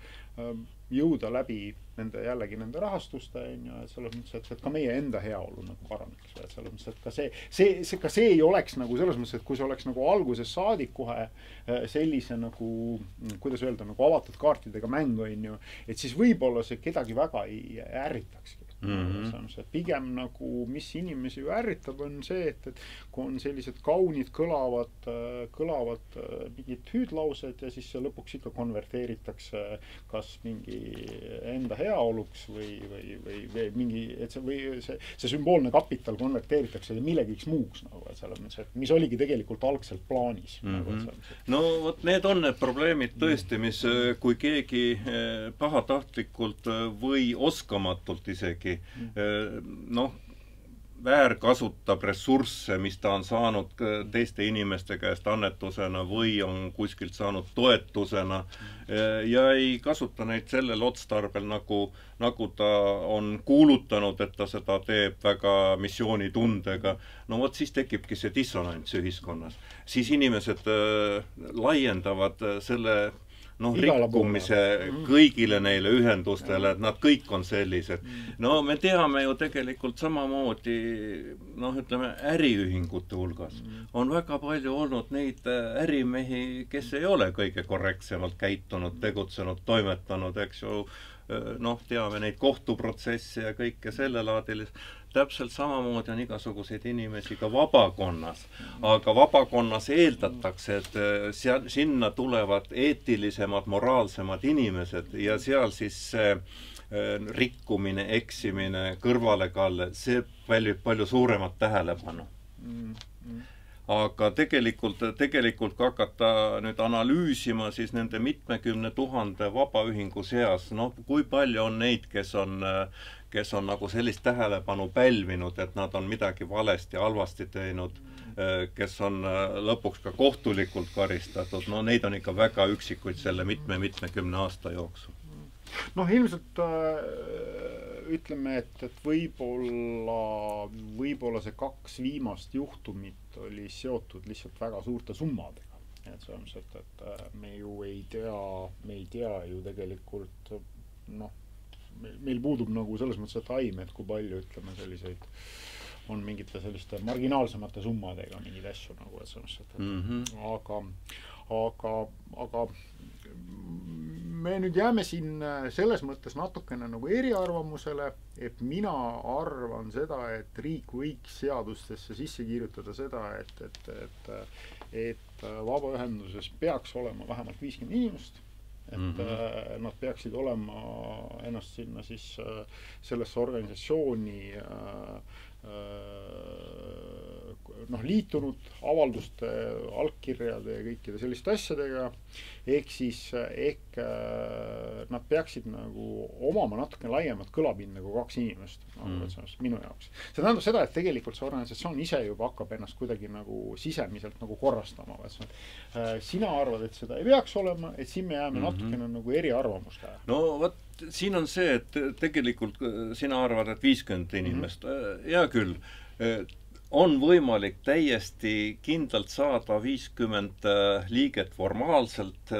jõuda läbi jällegi nende rahastuste, et selles mõttes, et ka meie enda heaolu nagu paraneks, et selles mõttes, et ka see ei oleks nagu selles mõttes, et kui see oleks nagu alguses saadik kohe sellise nagu, kuidas öelda, nagu avatud kaartidega mäng, et siis võib-olla see kedagi väga ei ärritakski. Pigem nagu, mis inimesi ju ärritab, on see, et kui on sellised kaunid kõlavad mingid hüüdlaused ja siis see lõpuks ikka konverteeritakse kas mingi enda heaoluks või mingi, et see sümboolne kapital konverteeritakse millegiks muuks, nagu, et selles mõttes, et mis oligi tegelikult algselt plaanis. No vot, need on need probleemid tõesti, mis kui keegi pahatahtlikult või oskamatult isegi väärkasutab ressursse, mis ta on saanud teiste inimeste käest annetusena või on kuskilt saanud toetusena ja ei kasuta neid sellel otstarbel, nagu ta on kuulutanud, et ta seda teeb väga missioonitundega. No vot, siis tekibki see dissonants ühiskonnas. Siis inimesed laiendavad selle rikkumise kõigile neile ühendustele, et nad kõik on sellised. No me teame ju tegelikult samamoodi, ütleme, äriühingute hulgas. On väga palju olnud neid ärimehi, kes ei ole kõige korrektsemalt käitunud, tegutsenud, toimetanud, eks ju. Teame neid kohtuprotsesse ja kõike sellelaadilis. täpselt samamoodi on igasuguseid inimesi ka vabakonnas. Aga vabakonnas eeldatakse, et sinna tulevad eetilisemad, moraalsemad inimesed ja seal siis rikkumine, eksimine, kõrvalekalle, see pälvib palju suuremat tähelepanu. Aga tegelikult kui hakata nüüd analüüsima siis nende 70 000 vabaühingu seas, kui palju on neid, kes on nagu sellist tähelepanu pälvinud, et nad on midagi valesti, halvasti teinud, kes on lõpuks ka kohtulikult karistatud, neid on ikka väga üksikuid selle 70 aasta jooksul. Ilmselt ütleme, et võib-olla see 2 viimast juhtumit oli seotud lihtsalt väga suurte summadega. Et see on see, et me ju ei tea ju tegelikult, meil puudub nagu selles mõttes, et aim, et kui palju, ütleme, selliseid on mingite selliste marginaalsemate summadega mingid asju nagu, et see on see, aga me nüüd jääme siin selles mõttes natukene nagu eriarvamusele, et mina arvan seda, et riik võiks seadustesse sisse kirjutada seda, et vabaühenduses peaks olema vähemalt 50 inimest, et nad peaksid olema ennast sinna siis sellesse organisatsiooni liitunud avalduste, allkirjade ja kõikide selliste asjadega, ehk nad peaksid nagu omama natuke laiemat kõlapinda kui 2 inimest, minu jaoks. See tähendab seda, et tegelikult see organisatsioon ise juba hakkab ennast kuidagi nagu sisemiselt nagu korrastama. Sina arvad, et seda ei peaks olema, et siin me jääme natukene nagu eriarvamuste. Siin on see, et tegelikult sina arvad, et 50 inimest, hea küll, on võimalik täiesti kindlalt saada 50 liiget formaalselt,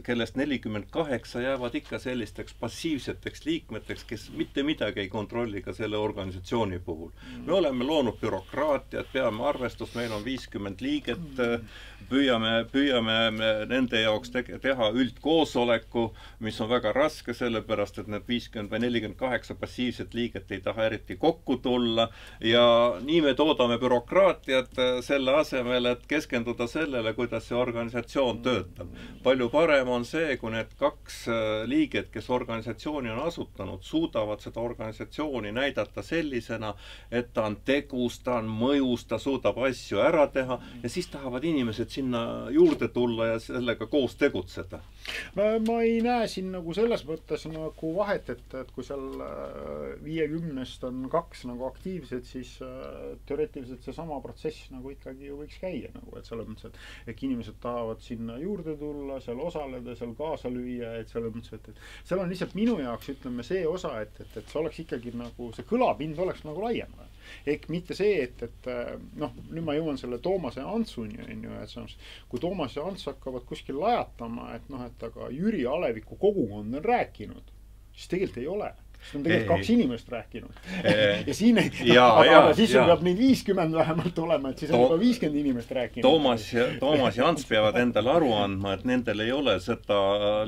kellest 48 jäävad ikka sellisteks passiivseteks liikmeteks, kes mitte midagi ei kontrolli ka selle organisatsiooni puhul. Me oleme loonud bürokraatiat, peame arvestust, meil on 50 liiget, püüame nende jaoks teha üldkoosoleku, mis on väga raske, sellepärast, et need 50 või 48 passiivset liiget ei taha eriti kokku tulla ja nii me toodame bürokraatiat selle asemel, et keskenduda sellele, kuidas see organisatsioon töötab. Palju parem on see, kui need 2 liiget, kes organisatsiooni on asutanud, suudavad seda organisatsiooni näidata sellisena, et ta on tegus, ta on mõjus, ta suudab asju ära teha ja siis tahavad inimesed sinna juurde tulla ja sellega koos tegutseda. Ma ei näe siin nagu selles mõttes nagu vahet, et kui seal 50-st on 2 nagu aktiivsed, siis teoreetiliselt see sama protsess nagu ikkagi ju võiks käia, nagu, et selles mõttes, et inimesed tahavad sinna juurde tulla, seal osaleda, seal kaasa lüüa, et selles mõttes, et seal on lihtsalt minu jaoks, ütleme, see osa, et see oleks ikkagi nagu, see kõlapind oleks nagu laiem. Ehk mitte see, et nüüd ma jõuan selle Toomas ja Antsuni, et kui Toomas ja Ants hakkavad kuskil lajatama, et aga Jüri Aleviku kogukond on rääkinud, siis tegelikult ei ole. See on tegelikult 2 inimest rääkinud. Ja siin siis peab neid 50 vähemalt olema, et siis on juba 50 inimest rääkinud. Toomas ja Ants peavad endale aru andma, et nendel ei ole seda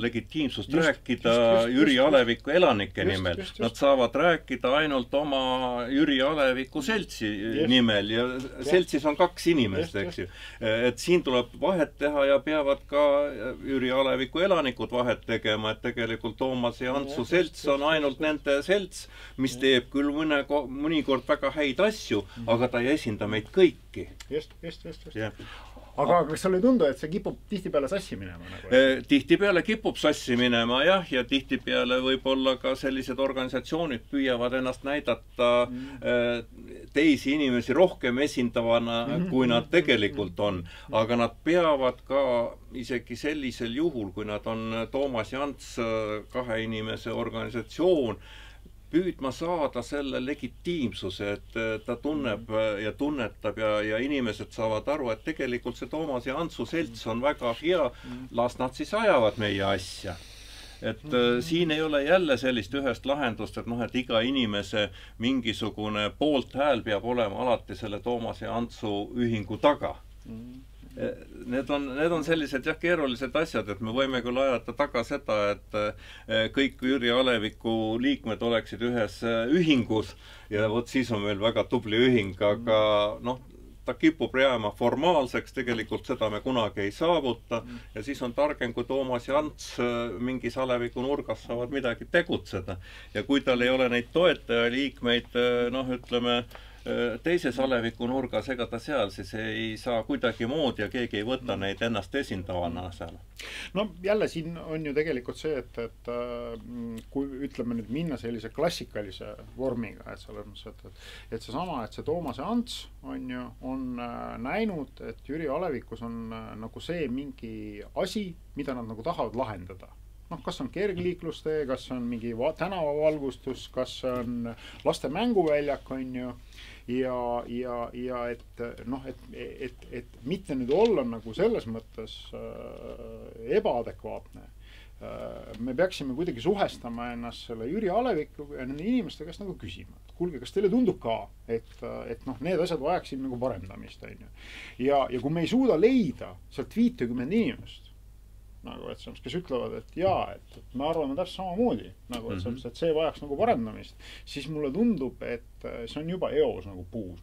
legitiimsust rääkida Jüri Aleviku elanike nimel. Nad saavad rääkida ainult oma Jüri Aleviku seltsi nimel ja seltsis on 2 inimest, eks ju. Et siin tuleb vahet teha ja peavad ka Jüri Aleviku elanikud vahet tegema, et tegelikult Toomas ja Antsu selts on ainult nende selts, mis teeb küll mõnikord väga häid asju, aga ta ei esinda meid kõiki. Just. Aga kas sulle ei tundu, et see kipub tihtipeale sassi minema? Tihtipeale kipub sassi minema, jah, ja tihtipeale võib-olla ka sellised organisatsioonid püüavad ennast näidata teisi inimesi rohkem esindavana, kui nad tegelikult on. Aga nad peavad ka isegi sellisel juhul, kui nad on Toomas ja Ants 2 inimese organisatsioon, püüdma saada selle legitiimsuse, et ta tunneb ja tunnetab ja inimesed saavad aru, et tegelikult see Toomas ja Antsu selts on väga hea, las nad siis ajavad meie asja. Et siin ei ole jälle sellist ühest lahendust, et iga inimese mingisugune poolthääl peab olema alati selle Toomas ja Antsu ühingu taga. Need on sellised keerulised asjad, et me võime küll ajata taga seda, et kõik Jüri Aleviku liikmed oleksid ühes ühingus ja vot siis on meil väga tubli ühing, aga ta kipub jääma formaalseks, tegelikult seda me kunagi ei saavuta ja siis on targem, kui Toomas ja Ants mingis Aleviku nurgas saavad midagi tegutseda. Ja kui tal ei ole neid toetajaliikmeid, ütleme, teises Aleviku nurgas, ega ta seal siis ei saa kuidagi moodi ja keegi ei võta neid ennast esindavana seal. No jälle siin on ju tegelikult see, et kui ütleme nüüd minna sellise klassikalise vormiga, et seesama, et see Toomas ja Ants on näinud, et Jüri Alevikus on nagu see mingi asi, mida nad nagu tahavad lahendada. Kas on kergliiklustee, kas on mingi tänavavalgustus, kas on laste mänguväljak, on ju, ja et mitte nüüd olla nagu selles mõttes ebaadekvaatne. Me peaksime kuidagi suhestama ennast selle Jüri Alevikuga ja nende inimeste käest nagu küsima. Kuulge, kas teile tundub ka, et need asjad vajaksid nagu parendamist, on ju. Ja kui me ei suuda leida sealt 50 inimest, kes ütlevad, et jaa, et me arvame täpselt samamoodi, et see vajaks nagu parendamist, siis mulle tundub, et see on juba eos nagu puus,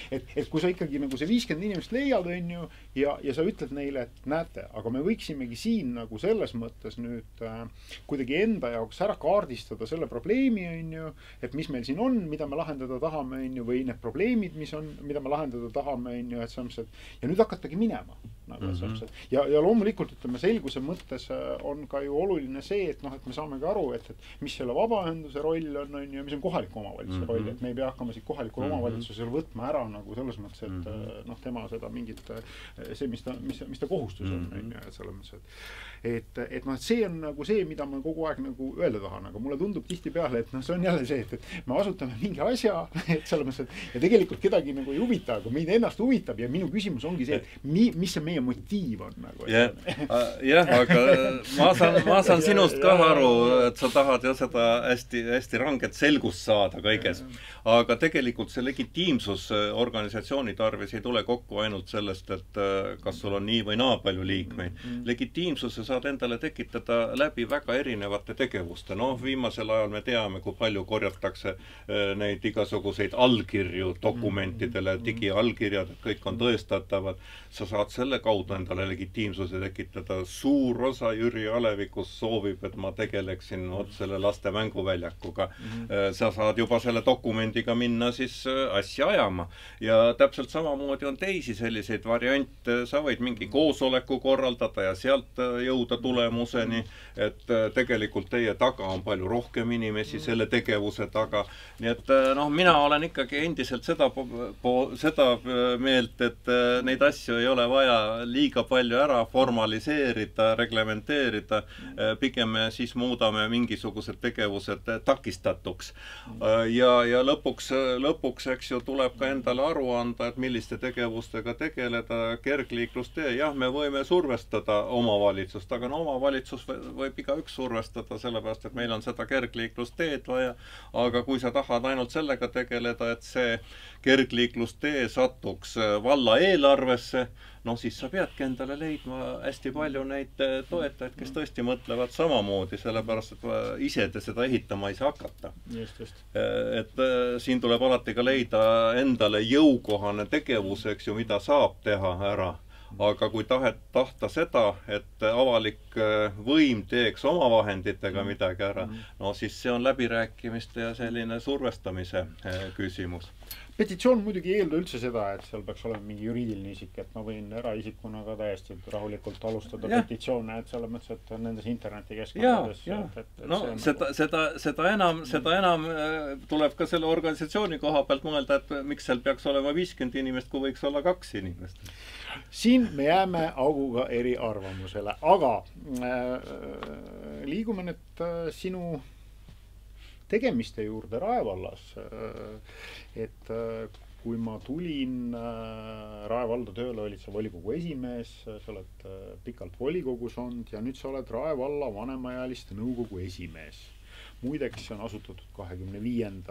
et kui sa ikkagi nagu see 50 inimest leiad, on ju, ja sa ütled neile, et näete, aga me võiksimegi siin nagu selles mõttes nüüd kuidagi enda jaoks ära kaardistada selle probleemi, on ju, et mis meil siin on, mida me lahendada tahame, on ju, või need probleemid, mis on, mida me lahendada tahame, on ju, et ja nüüd hakatagi minema. Ja loomulikult, ütleme, selguse mõttes on ka ju oluline see, et me saame ka aru, et mis selle vabaühenduse roll on ja mis on kohaliku omavalitsuse roll, et me ei pea hakkama siit kohalikul omavalitsusel võtma ära nagu selles mõttes, et tema seda mingit, see, mis ta kohustus on, et selles mõttes, et see on nagu see, mida ma kogu aeg nagu öelda tahan, aga mulle tundub tihti peale, et see on jälle see, et me asutame mingi asja, et selles mõttes, ja tegelikult kedagi nagu ei huvita, aga meid ennast huvitab ja minu küsimus ongi see, et mis see meie motiiv on nagu. Jah, aga ma saan sinust ka aru, et sa tahad ju seda hästi ranget selgust saada kõiges. Aga tegelikult see legitiimsus organisatsiooni tarvis ei tule kokku ainult sellest, et kas sul on nii või naa palju liikmeid. Legitiimsuse saad endale tekitada läbi väga erinevate tegevuste. Viimasel ajal me teame, kui palju korjatakse neid igasuguseid allkirju dokumentidele, digiallkirjad, kõik on tõestatavad. Sa saad selle kaudu endale legitiimsuse tekitada. Suur osa Jüri Alevikus soovib, et ma tegeleksin selle laste mänguväljakuga. Sa saad juba selle dokumendiga minna siis asja ajama. Ja täpselt samamoodi on teisi selliseid variante. Sa võid mingi koosoleku korraldada ja sealt jõuda tulemuseni, et tegelikult teie taga on palju rohkem inimesi selle tegevuse taga. Nii et mina olen ikkagi endiselt seda meelt, et neid asju ei ole vaja liiga palju ära formaliseerida, reglementeerida, pigem me siis muudame mingisugused tegevused takistatuks. Ja lõpuks, eks ju, tuleb ka endale aru anda, et milliste tegevustega tegeleda, kergliiklustee. Jah, me võime survestada omavalitsust, aga omavalitsus võib igaüks survestada, sellepärast, et meil on seda kergliiklusteed vaja. Aga kui sa tahad ainult sellega tegeleda, et see kergliiklustee satuks valla eelarvesse, siis sa peadki endale leidma hästi palju neid toetajaid, kes tõesti mõtlevad samamoodi, sellepärast, et ise te seda ehitama ei saa hakata. Et siin tuleb alati ka leida endale jõukohane tegevus, eks ju, mida saab teha ära. Aga kui tahta seda, et avalik võim teeks oma vahenditega midagi ära, siis see on läbirääkimiste ja selline survestamise küsimus. Petitsioon muidugi ei eelda üldse seda, et seal peaks olema mingi juriidiline isik, et ma võin eraisikuna ka täiesti rahulikult alustada petitsioone, et selles mõttes, et nendes internetikeskkondades. Seda enam tuleb ka selle organisatsiooni koha pealt mõelda, et miks seal peaks olema 50 inimest, kui võiks olla 2 inimest. Siin me jääme Auguga eri arvamusele, aga liigume nüüd sinu tegemiste juurde Rae vallas, et kui ma tulin Rae valda tööle, olid sa volikogu esimees, sa oled pikalt volikogus olnud ja nüüd sa oled Rae valla vanemaealiste nõukogu esimees. Muideks see on asutatud 25.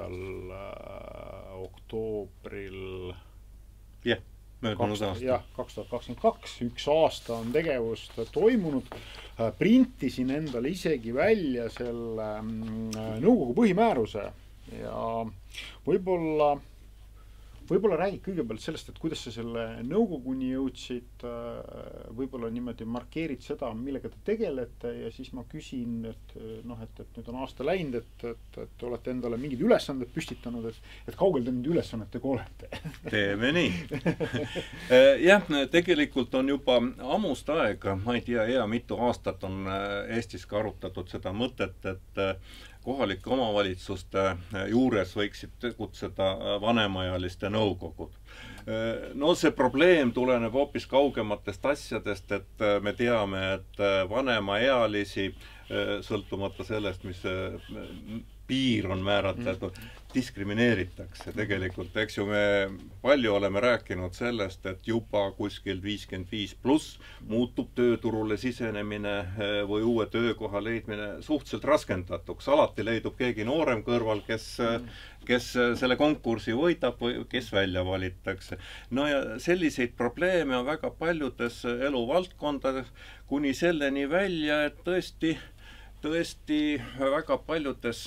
oktoobril möödunud aasta. Jah, 2022, 1 aasta on tegevust toimunud. Printisin endale isegi välja selle nõukogu põhimääruse ja võib-olla räägid kõigepealt sellest, et kuidas sa selle nõukoguni jõudsid, võib-olla niimoodi markeerid seda, millega te tegelete ja siis ma küsin, et nüüd on aasta läinud, et olete endale mingid ülesanded püstitanud, et kaugel te nüüd ülesannetega olete? Teeme nii. Jah, tegelikult on juba ammust aega, ma ei tea, mitu aastat on Eestis ka arutatud seda mõtet, et kohalike omavalitsuste juures võiksid tegutseda vanemaealiste nõukogud. No see probleem tuleneb hoopis kaugematest asjadest, et me teame, et vanemaealisi, sõltumata sellest, mis piir on määratletud, diskrimineeritakse tegelikult. Eks ju, me palju oleme rääkinud sellest, et juba kuskil 55+ muutub tööturule sisenemine või uue töökoha leidmine suhteliselt raskendatuks. Alati leidub keegi noorem kõrval, kes selle konkursi võidab või kes välja valitakse. No ja selliseid probleeme on väga paljudes eluvaldkondades, kuni selleni välja, et tõesti väga paljudes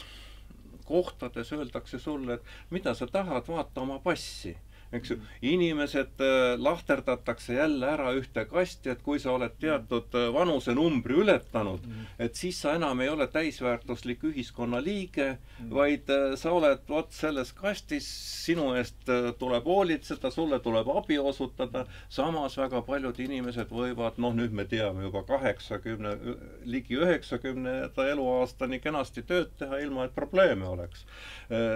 kohtades öeldakse sulle, et mida sa tahad, vaata oma passi. Eks ju, inimesed lahterdatakse jälle ära ühte kasti, et kui sa oled teatud vanusenumbri ületanud, et siis sa enam ei ole täisväärtuslik ühiskonna liige, vaid sa oled selles kastis, sinu eest tuleb hoolitseda, sulle tuleb abi osutada, samas väga paljud inimesed võivad, nüüd me teame juba 80, ligi 90 eluaastani kenasti tööd teha, ilma et probleeme oleks.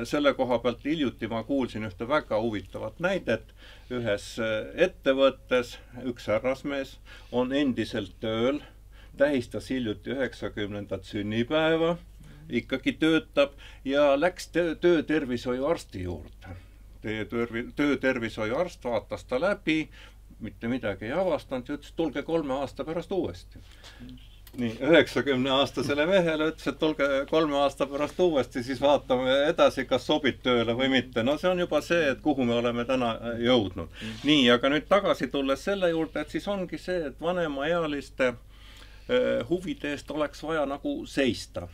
Selle koha pealt hiljuti ma kuulsin ühte väga huvitavat näidet. Ühes ettevõttes üks härrasmees on endiselt tööl, tähistas hiljuti 90. sünnipäeva, ikkagi töötab ja läks töötervishoiuarsti juurde. Töötervishoiuarst vaatas ta läbi, mitte midagi ei avastanud ja ütles, tulge 3 aasta pärast uuesti. Nii, 90-aastasele mehele ütles, et tulge 3 aasta pärast uuesti, siis vaatame edasi, kas sobib tööle või mitte. No see on juba see, et kuhu me oleme täna jõudnud. Nii, aga nüüd tagasi tulles selle juurde, et siis ongi see, et vanemaealiste huvide eest oleks vaja nagu seista.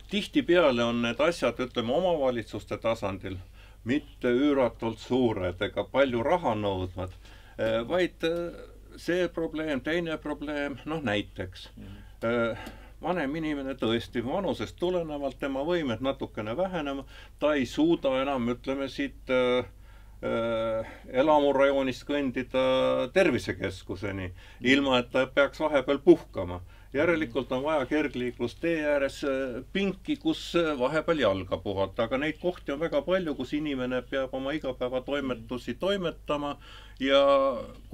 Tihtipeale on need asjad, ütleme, omavalitsuste tasandil mitte üüratult suured ega palju raha nõudvad, vaid see probleem, teine probleem, näiteks vanem inimene tõesti vanusest tulenevalt, tema võimed natukene vähenema, ta ei suuda enam, ütleme, siit elamurajoonist kõndida tervisekeskuseni, ilma et ta peaks vahepeal puhkama. Järelikult on vaja kergliiklustee ääres pinki, kus vahepeal jalga puhata, aga neid kohti on väga palju, kus inimene peab oma igapäeva toimetusi toimetama ja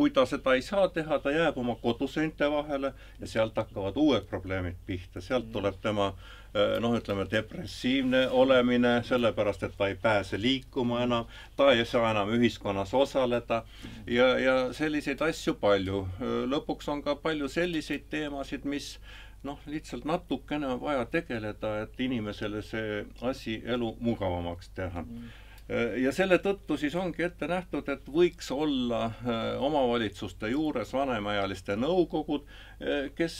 kui ta seda ei saa teha, ta jääb oma koduseinte vahele ja sealt hakkavad uued probleemid pihta. Sealt tuleb tema, ütleme, depressiivne olemine, sellepärast, et ta ei pääse liikuma enam, ta ei saa enam ühiskonnas osaleda ja selliseid asju palju. Lõpuks on ka palju selliseid teemasid, mis lihtsalt natukene on vaja tegeleda, et inimesele see asi elu mugavamaks teha. Ja selle tõttu siis ongi ette nähtud, et võiks olla omavalitsuste juures vanemaealiste nõukogud, kes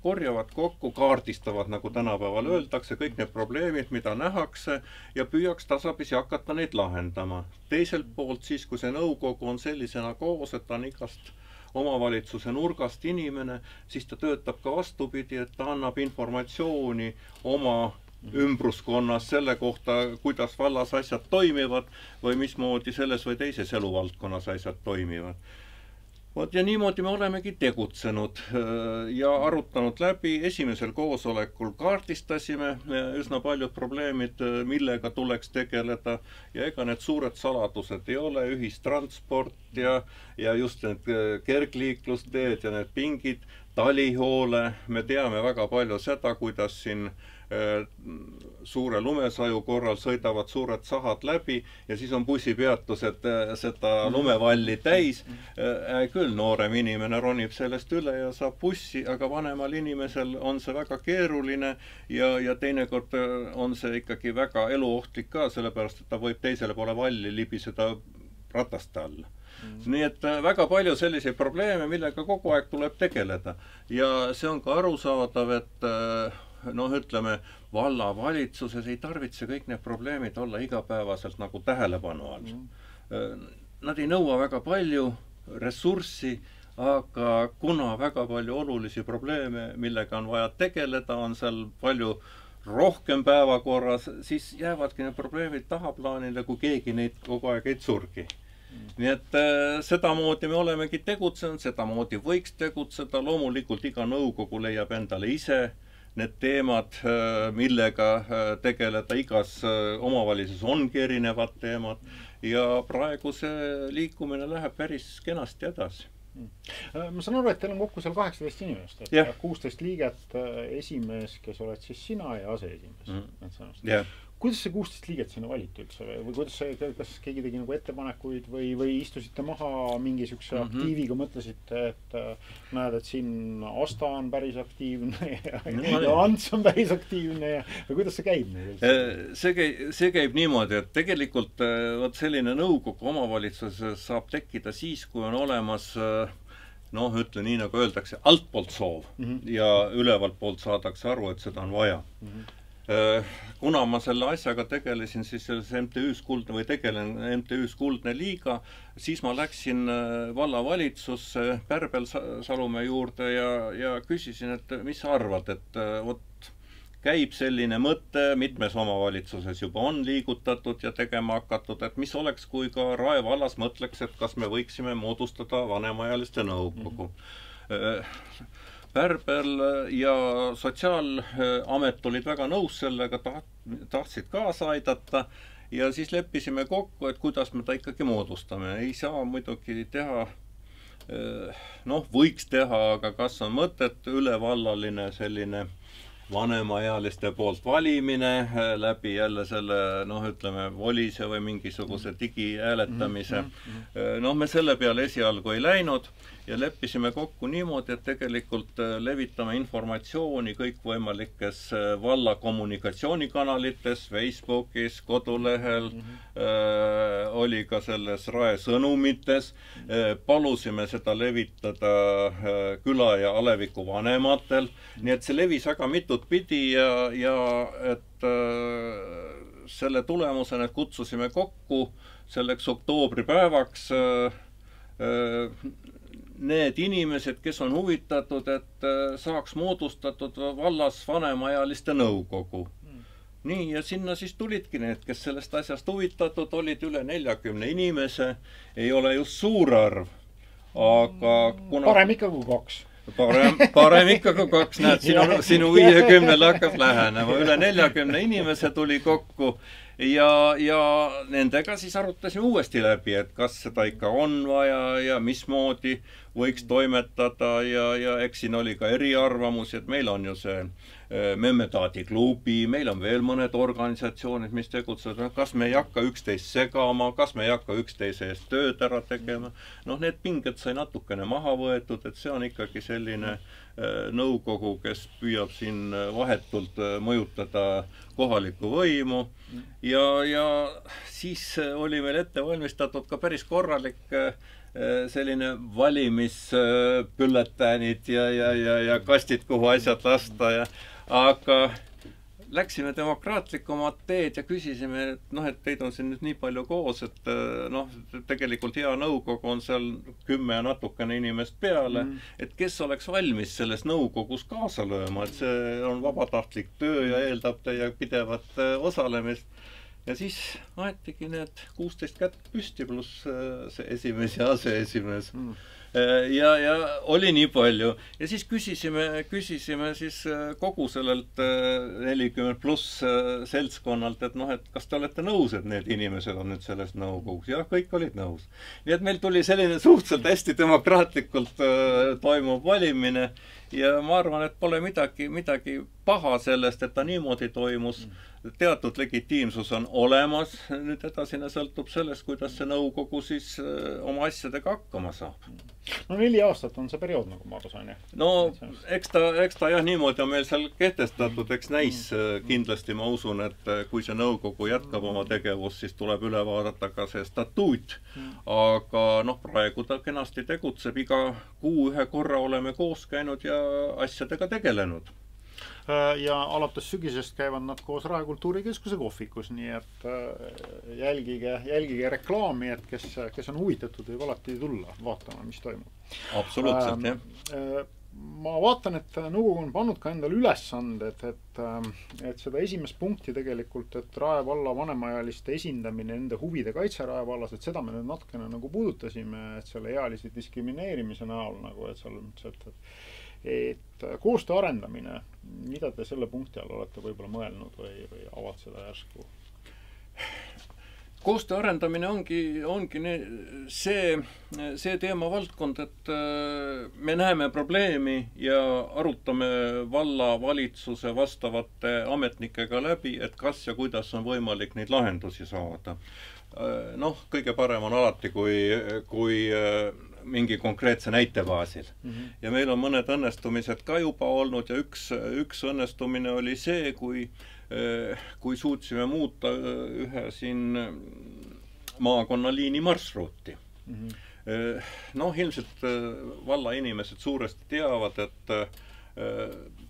korjavad kokku, kaardistavad, nagu tänapäeval öeldakse, kõik need probleemid, mida nähakse ja püüaks tasapisi hakata neid lahendama. Teiselt poolt siis, kui see nõukogu on sellisena koos, et ta on igast omavalitsuse nurgast inimene, siis ta töötab ka vastupidi, et ta annab informatsiooni oma ümbruskonnas selle kohta, kuidas vallas asjad toimivad või mismoodi selles või teises eluvaldkonnas asjad toimivad. Ja niimoodi me olemegi tegutsenud ja arutanud läbi. Esimesel koosolekul kaardistasime üsna paljud probleemid, millega tuleks tegeleda ja ega need suured saladused ei ole, ühistransport ja just need kergliiklusteed ja need pingid, talihoole. Me teame väga palju seda, kuidas siin suure lumesaju korral sõidavad suured sahad läbi ja siis on bussipeatused seda lumevalli täis. Küll noorem inimene ronib sellest üle ja saab bussi, aga vanemal inimesel on see väga keeruline ja teinekord on see ikkagi väga eluohtlik ka, sellepärast et ta võib teisele poole valli libiseda rataste alla. Nii et väga palju selliseid probleeme, millega kogu aeg tuleb tegeleda. Ja see on ka arusaadav, et noh, ütleme, vallavalitsuses ei tarvitse kõik need probleemid olla igapäevaselt nagu tähelepanu all. Nad ei nõua väga palju ressurssi, aga kuna väga palju olulisi probleeme, millega on vaja tegeleda, on seal palju rohkem päevakorras, siis jäävadki need probleemid tahaplaanile, kui keegi neid kogu aeg ei surgi. Nii et sedamoodi me olemegi tegutsenud, sedamoodi võiks tegutseda, loomulikult iga nõukogu leiab endale ise need teemad, millega tegeleda, igas omavalitsuses ongi erinevad teemad ja praegu see liikumine läheb päris kenasti edasi. Ma saan aru, et teil on kokku seal 18 inimest, et 16 liiget, esimees, kes oled siis sina ja aseesimees. Kuidas see 16 liiget sinna valiti üldse või kuidas see, kas keegi tegi nagu ettepanekuid või istusite maha mingisuguse aktiiviga, mõtlesite, et näed, et siin Asta on päris aktiivne ja Ants on päris aktiivne ja kuidas see käib? See käib niimoodi, et tegelikult selline nõukogu omavalitsuses saab tekkida siis, kui on olemas noh, ütle nii, nagu öeldakse, altpoolt soov ja ülevalt poolt saadakse aru, et seda on vaja. Kuna ma selle asjaga tegelesin siis selles MTÜ-s Kuldne või tegelen MTÜ-s Kuldne Liiga, siis ma läksin vallavalitsusse Pärbel Salumäe juurde ja küsisin, et mis sa arvad, et vot käib selline mõte, mitmes omavalitsuses juba on liigutatud ja tegema hakatud, et mis oleks, kui ka Rae vallas mõtleks, et kas me võiksime moodustada vanemaealiste nõukogu. Pärbel ja Sotsiaalamet olid väga nõus sellega, tahtsid kaasa aidata ja siis leppisime kokku, et kuidas me ta ikkagi moodustame. Ei saa muidugi teha, noh, võiks teha, aga kas on mõtet ülevallaline selline vanemaealiste poolt valimine läbi jälle selle, noh, ütleme, volise või mingisuguse digihääletamise. Noh, me selle peale esialgu ei läinud ja leppisime kokku niimoodi, et tegelikult levitame informatsiooni kõikvõimalikes valla kommunikatsioonikanalites, Facebookis, kodulehel, oli ka selles Rae sõnumites, palusime seda levitada küla ja aleviku vanematel, nii et see levis väga mitut pidi ja et selle tulemusena kutsusime kokku selleks oktoobripäevaks need inimesed, kes on huvitatud, et saaks moodustatud vallas vanemaealiste nõukogu. Nii, ja sinna siis tulidki need, kes sellest asjast huvitatud, olid üle 40 inimese, ei ole just suur arv, aga kuna... Parem ikka kui 2. Parem ikka kui 2, näed, sinu 50 hakkab lähenema, üle 40 inimese tuli kokku ja nendega siis arutasime uuesti läbi, et kas seda ikka on vaja ja mismoodi võiks toimetada ja eks siin oli ka eriarvamusi, et meil on ju see Memmetaadi klubi, meil on veel mõned organisatsioonid, mis tegutsevad, kas me ei hakka üksteist segama, kas me ei hakka üksteise eest tööd ära tegema. Noh, need pinged sai natukene maha võetud, et see on ikkagi selline nõukogu, kes püüab siin vahetult mõjutada kohalikku võimu ja siis oli meil ette valmistatud ka päris korralik selline valimispülletäänid ja kastid, kuhu asjad lasta aga läksime demokraatlikumat teed ja küsisime, et noh, et teid on siin nüüd nii palju koos, et noh, tegelikult hea nõukogu on seal 10 ja natukene inimest peale, et kes oleks valmis selles nõukogus kaasa lööma, et see on vabatahtlik töö ja eeldab teie pidevat osalemist. Ja siis aetigi need 16 kätt püsti pluss see esimees ja aseesimees. Ja oli nii palju. Ja siis küsisime siis kogu sellelt 40 pluss seltskonnalt, et noh, et kas te olete nõus, et need inimesed on nüüd selles nõukogus? Jah, kõik olid nõus. Nii et meil tuli selline suhteliselt hästi demokraatlikult toimuv valimine ja ma arvan, et pole midagi paha sellest, et ta niimoodi toimus. Teatud legitiimsus on olemas, nüüd edasine sõltub sellest, kuidas see nõukogu siis oma asjadega hakkama saab. No 4 aastat on see periood, nagu ma aru sain, jah? No eks ta jah, niimoodi on meil seal kehtestatud, eks näis kindlasti ma usun, et kui see nõukogu jätkab oma tegevust, siis tuleb üle vaadata ka see statuut. Aga praegu ta kenasti tegutseb, iga kuu ühe korra oleme koos käinud ja asjadega tegelenud. Ja alates sügisest käivad nad koos Rae Kultuurikeskuse kohvikus, nii et jälgige reklaami, et kes on huvitatud, võib alati tulla vaatama, mis toimub. Absoluutselt, jah. Ma vaatan, et nõukogu on pannud ka endale ülesanded, et seda esimest punkti tegelikult, et Rae valla vanemaealiste esindamine nende huvide kaitse Rae vallas, et seda me nüüd natukene nagu puudutasime, et selle ealise diskrimineerimise näol nagu, et seal et koostöö arendamine, mida te selle punkti all olete võib-olla mõelnud või avad seda järsku? Koostöö arendamine ongi see teemavaldkond, et me näeme probleemi ja arutame valla valitsuse vastavate ametnikega läbi, et kas ja kuidas on võimalik neid lahendusi saada. Kõige parem on alati, kui mingi konkreetse näite baasil. Ja meil on mõned õnnestumised ka juba olnud ja üks õnnestumine oli see, kui suutsime muuta ühe siin maakonnaliini marsruuti. Ilmselt valla inimesed suuresti teavad, et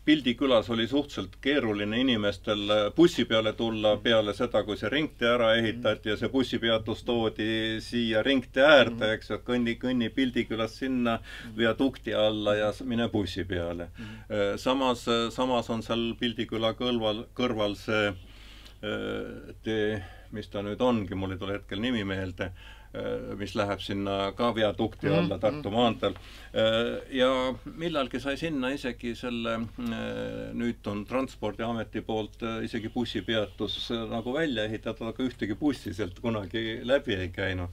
Pildikülas oli suhteliselt keeruline inimestel bussi peale tulla peale seda, kui see ringtee ära ehitati ja see bussipeatus toodi siia ringtee äärde, eks, kõnni Pildikülas sinna viadukti alla ja mine bussi peale. Samas on seal Pildiküla kõrval see tee, mis ta nüüd ongi, mul ei tule hetkel nimi meelde, mis läheb sinna ka viadukti alla Tartu maanteel. Ja millalgi sai sinna isegi selle, nüüd on Transpordiameti poolt isegi bussipeatus nagu välja ehitatud, aga ühtegi bussi sealt kunagi läbi ei käinud.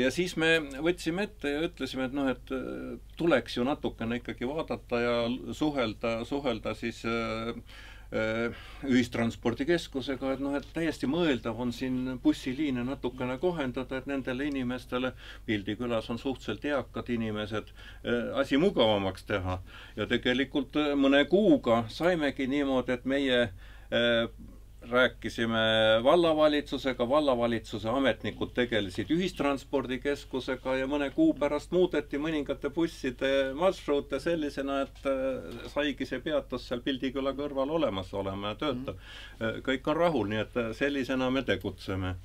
Ja siis me võtsime ette ja ütlesime, et tuleks ju natukene ikkagi vaadata ja suhelda siis ühistranspordikeskusega, et täiesti mõeldav on siin bussiliine natukene kohendada, et nendele inimestele, Pildikülas on suhteliselt eakad inimesed, asi mugavamaks teha. Ja tegelikult mõne kuuga saimegi niimoodi, et meie rääkisime vallavalitsusega, vallavalitsuse ametnikud tegelesid ühistranspordikeskusega ja mõne kuu pärast muudeti mõningate busside marsruute sellisena, et saigi see peatus seal Pildiküla kõrval olemas olema ja töötab. Kõik on rahul, nii et sellisena me tegutseme.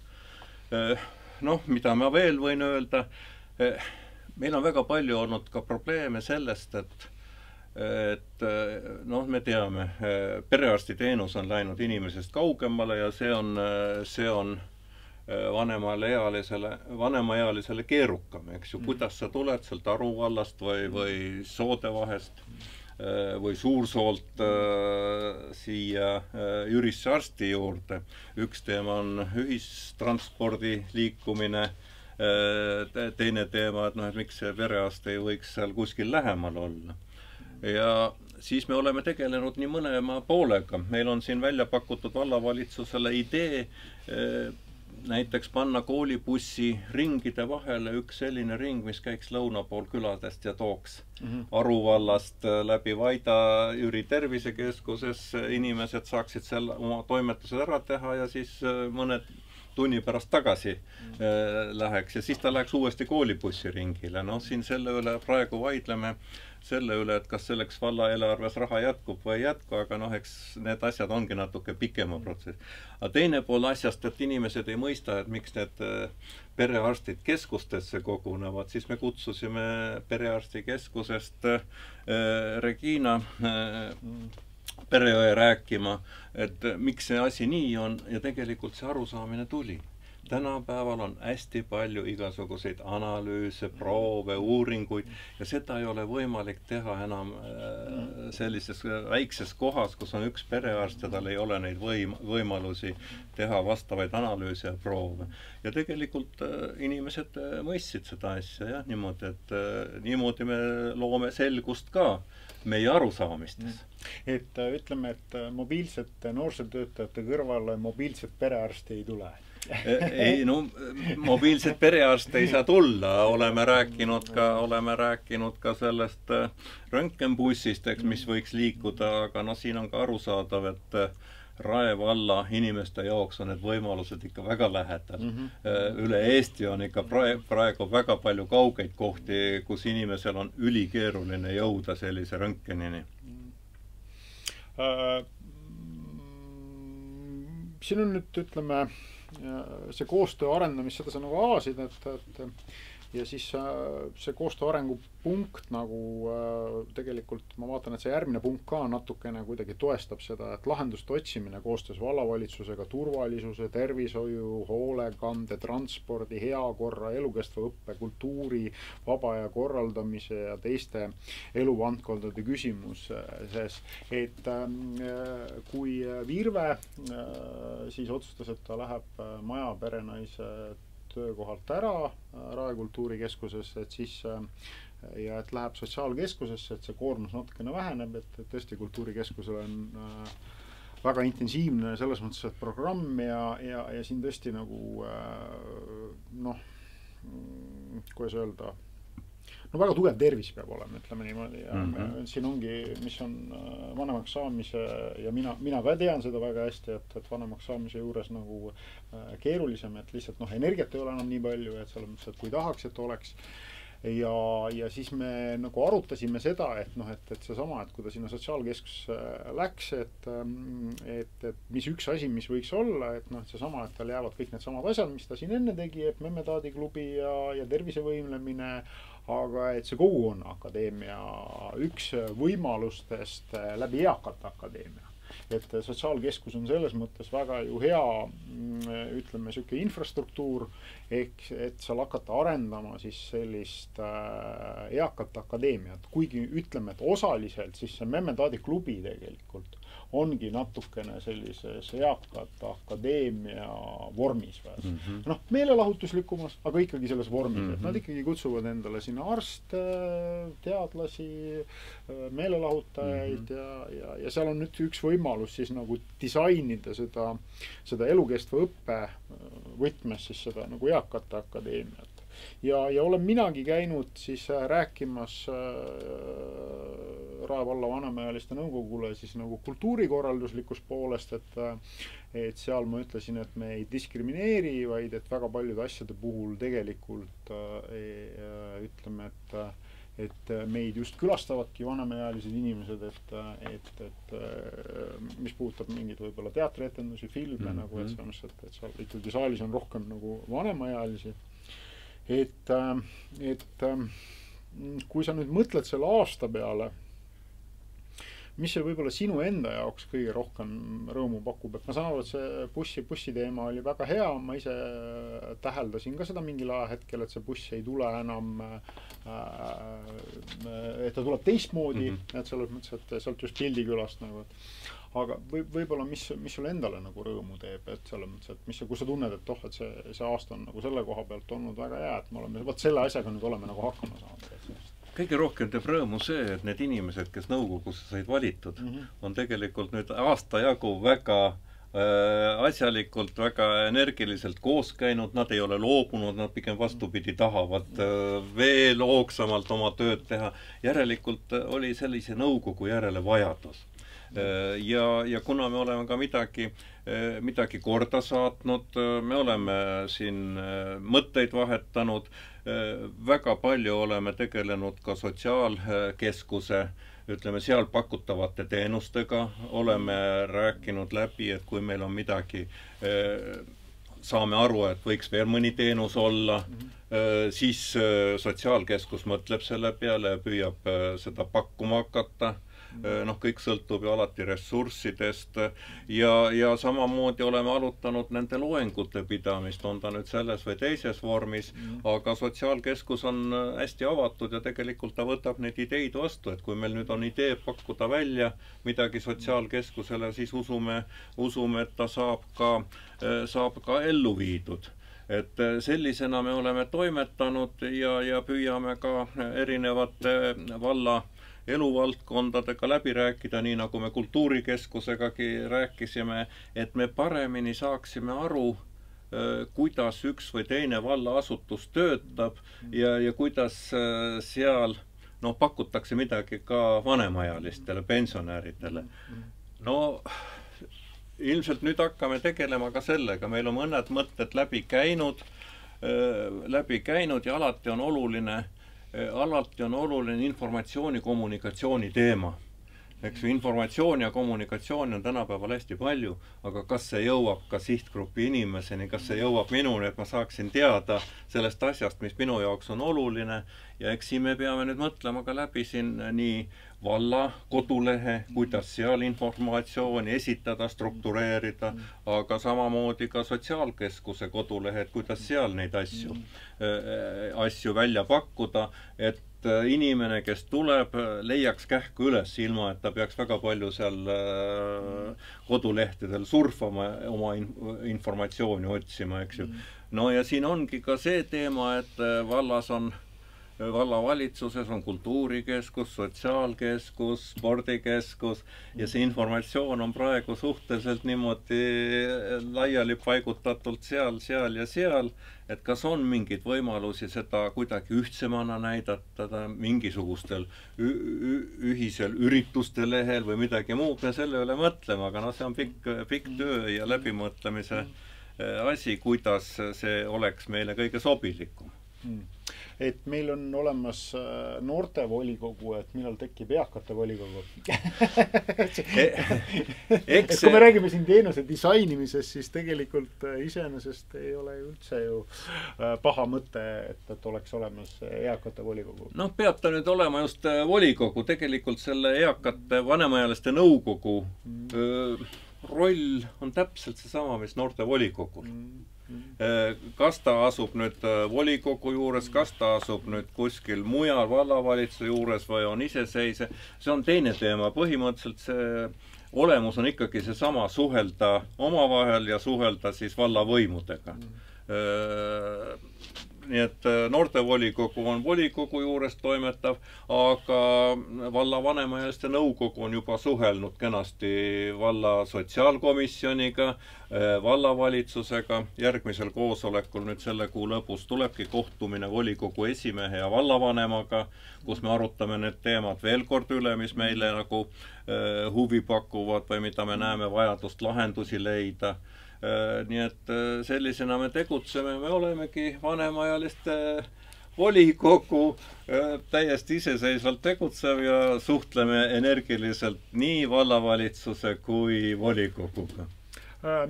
Mida ma veel võin öelda, meil on väga palju olnud ka probleeme sellest, et me teame, perearstiteenus on läinud inimesest kaugemale ja see on vanemaealisele keerukam, eks ju, kuidas sa tuled sealt Aru vallast või Soodevahest või Suursoolt siia Jürisse arsti juurde. Üks teema on ühistranspordi liikumine, teine teema, et miks see perearst ei võiks seal kuskil lähemal olla. Ja siis me oleme tegelenud nii mõlema poolega. Meil on siin välja pakutud vallavalitsusele idee näiteks panna koolibussi ringide vahele üks selline ring, mis käiks lõuna pool küladest ja tooks Aru vallast läbi Vaida Jüri tervisekeskuses. Inimesed saaksid seal oma toimetused ära teha ja siis mõned tunni pärast tagasi läheks ja siis ta läheks uuesti koolibussi ringile. Siin selle üle praegu vaidleme selle üle, et kas selleks valla eelarves raha jätkub või ei jätku, aga eks need asjad ongi natuke pikema protsess. Aga teine pool asjast, et inimesed ei mõista, et miks need perearstid keskustesse kogunevad, siis me kutsusime perearstikeskusest Regina Pereõe rääkima, et miks see asi nii on ja tegelikult see arusaamine tuli. tänapäeval on hästi palju igasuguseid analüüse, proove, uuringuid ja seda ei ole võimalik teha enam sellises väikses kohas, kus on üks perearst ja tal ei ole neid võimalusi teha vastavaid analüüse ja proove. Ja tegelikult inimesed mõistsid seda asja jah, niimoodi, et niimoodi me loome selgust ka meie arusaamistes. Et ütleme, et mobiilsete noorsootöötajate kõrvale mobiilset perearsti ei tule. Ei, no mobiilset perearste ei saa tulla. Oleme rääkinud ka sellest röntgenbussist, mis võiks liikuda, aga no siin on ka arusaadav, et Rae valla inimeste jaoks on need võimalused ikka väga lähedal. Üle Eesti on ikka praegu väga palju kaugeid kohti, kus inimesel on ülikeeruline jõuda sellise röntgenini. Siin on nüüd, ütleme, see koostöö arendamist, seda sa nagu avasid, ja siis see koostöö arengupunkt nagu tegelikult ma vaatan, et see järgmine punkt ka natukene kuidagi toestab seda, et lahenduste otsimine koostöös vallavalitsusega turvalisuse, tervishoiu, hoolekande, transpordi, heakorra, elukestva õppe, kultuuri, vaba aja korraldamise ja teiste eluvaldkondade küsimuses. Et kui Virve siis otsustas, et ta läheb Maja perenaise töökohalt ära Rae kultuurikeskuses, et siis ja et läheb sotsiaalkeskusesse, et see koormus natukene väheneb, et tõesti kultuurikeskusel on väga intensiivne selles mõttes, et programm ja siin tõesti nagu kuidas öelda, väga tugev tervis peab olema, ütleme niimoodi. Ja siin ongi, mis on vanemaks saamise ja mina ka tean seda väga hästi, et vanemaks saamise juures nagu keerulisem, et lihtsalt energiat ei ole enam nii palju, et selles mõttes, et kui tahaks, et oleks. Ja siis me nagu arutasime seda, et seesama, et kui ta sinna sotsiaalkeskus läks, et mis üks asi, mis võiks olla, et seesama, et tal jäävad kõik need samad asjad, mis ta siin enne tegi, et Memmetaadiklubi ja tervisevõimlemine, aga et see kogukonna akadeemia üks võimalustest läbi eakate akadeemia. Et sotsiaalkeskus on selles mõttes väga ju hea, ütleme, selline infrastruktuur, et seal hakata arendama siis sellist eakate akadeemiat. Kuigi ütleme, et osaliselt siis see Memmetaadiklubi tegelikult ongi natukene sellises eakate akadeemia vormis. Meelelahutuslikumas, aga ikkagi selles vormis. Et nad ikkagi kutsuvad endale sinna arste, teadlasi, meelelahutajaid ja seal on nüüd üks võimalus siis nagu disainida seda elukestva õppe võtmes siis seda nagu eakate akadeemiat. Ja olen minagi käinud siis rääkimas Rae valla vanemaealiste nõukogule siis nagu kultuurikorralduslikust poolest, et seal ma ütlesin, et me ei diskrimineeri, vaid et väga paljude asjade puhul tegelikult ütleme, et meid just külastavadki vanemaealised inimesed, et mis puudutab mingid võib-olla teatrietendusi, filme nagu, et seal ikkagi saalis on rohkem nagu vanemaealisi. Et kui sa nüüd mõtled selle aasta peale, mis see võib-olla sinu enda jaoks kõige rohkem rõõmu pakub, et ma saan aru, et see bussi teema oli väga hea, ma ise täheldasin ka seda mingil ajahetkel, et see buss ei tule enam, et ta tuleb teistmoodi, et selles mõttes, et sealt just Pildikülast nagu, aga võib-olla mis sul endale nagu rõõmu teeb, et selles mõttes, et kus sa tunned, et et see aasta on nagu selle koha pealt olnud väga hea, et me oleme, selle asjaga nüüd oleme nagu hakkama saanud. Kõige rohkem teeb rõõmu see, et need inimesed, kes nõukogusse said valitud, on tegelikult nüüd aasta jagu väga asjalikult, väga energiliselt koos käinud, nad ei ole loobunud, nad pigem vastupidi tahavad veel hoogsamalt oma tööd teha. Järelikult oli sellise nõukogu järele vajadus. Ja kuna me oleme ka midagi korda saatnud, me oleme siin mõtteid vahetanud, väga palju oleme tegelenud ka sotsiaalkeskuse, ütleme, seal pakutavate teenustega, oleme rääkinud läbi, et kui meil on midagi, saame aru, et võiks veel mõni teenus olla, siis sotsiaalkeskus mõtleb selle peale ja püüab seda pakkuma hakata. noh, kõik sõltub ju alati ressurssidest ja samamoodi oleme alutanud nende loengute pidamist, on ta nüüd selles või teises vormis, aga sotsiaalkeskus on hästi avatud ja tegelikult ta võtab neid ideid vastu, et kui meil nüüd on idee pakkuda välja midagi sotsiaalkeskusele, siis usume, et ta saab ka ellu viidud. Et sellisena me oleme toimetanud ja püüame ka erinevate valla eluvaldkondadega läbi rääkida, nii nagu me kultuurikeskusegagi rääkisime, et me paremini saaksime aru, kuidas üks või teine vallaasutus töötab ja kuidas seal pakutakse midagi ka vanemaealistele, pensionäridele. No ilmselt nüüd hakkame tegelema ka sellega, meil on mõned mõtted läbi käinud ja alati on oluline informatsiooni kommunikatsiooni teema. Eks informatsioon ja kommunikatsiooni on tänapäeval hästi palju, aga kas see jõuab ka sihtgrupi inimeseni, kas see jõuab minuni, et ma saaksin teada sellest asjast, mis minu jaoks on oluline ja eks siin me peame nüüd mõtlema ka läbi siin nii valla kodulehe, kuidas seal informatsiooni esitada, struktureerida, aga samamoodi ka sotsiaalkeskuse kodulehe, et kuidas seal neid asju välja pakkuda, et inimene, kes tuleb, leiaks kähku üles ilma, et ta peaks väga palju seal kodulehtedel surfama, oma informatsiooni otsima, eks ju. No ja siin ongi ka see teema, et vallavalitsuses on kultuurikeskus, sotsiaalkeskus, spordikeskus ja see informatsioon on praegu suhteliselt niimoodi laiali paigutatult seal ja seal, et kas on mingeid võimalusi seda kuidagi ühtsemana näidata mingisugustel ühisel ürituste lehel või midagi muud, me selle üle mõtlema, aga see on pikk töö ja läbimõtlemise asi, kuidas see oleks meile kõige sobilikum. Et meil on olemas noortevolikogu, et millal tekib eakate volikogu. Et kui me räägime siin teenuse disainimisest, siis tegelikult iseenesest ei ole üldse ju paha mõte, et oleks olemas eakate volikogu. Noh, peab ta nüüd olema just volikogu, tegelikult selle eakate vanemaealiste nõukogu roll on täpselt seesama, mis noorte volikogul. Kas ta asub nüüd volikogu juures, kas ta asub nüüd kuskil mujal vallavalitsuse juures või on iseseisev, see on teine teema. Põhimõtteliselt see olemus on ikkagi seesama, suhelda omavahel ja suhelda siis vallavõimudega. Nii et noortevolikogu on volikogu juures toimetav, aga valla vanemaealiste nõukogu on juba suhelnud kenasti valla sotsiaalkomisjoniga, vallavalitsusega. Järgmisel koosolekul nüüd selle kuu lõpus tulebki kohtumine volikogu esimehe ja vallavanemaga, kus me arutame need teemad veel kord üle, mis meile nagu huvi pakuvad või mida me näeme vajadust lahendusi leida. Nii et sellisena me tegutseme, me olemegi vanemaealiste volikogu, täiesti iseseisvalt tegutsev ja suhtleme energiliselt nii vallavalitsuse kui volikoguga.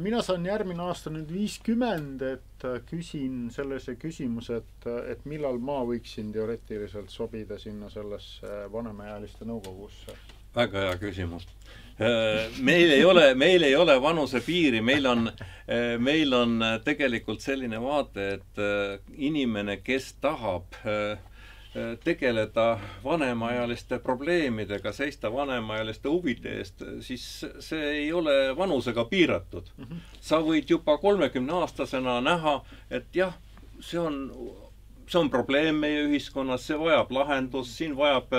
Mina saan järgmine aasta nüüd 50, et küsin sellise küsimuse, et millal ma võiksin teoreetiliselt sobida sinna sellesse vanemaealiste nõukogusse? Väga hea küsimus. Meil ei ole vanuse piiri, meil on tegelikult selline vaade, et inimene, kes tahab tegeleda vanemaealiste probleemidega, seista vanemaealiste huvide eest, siis see ei ole vanusega piiratud. Sa võid juba 30-aastasena näha, et jah, see on probleem meie ühiskonnas, see vajab lahendust, siin vajab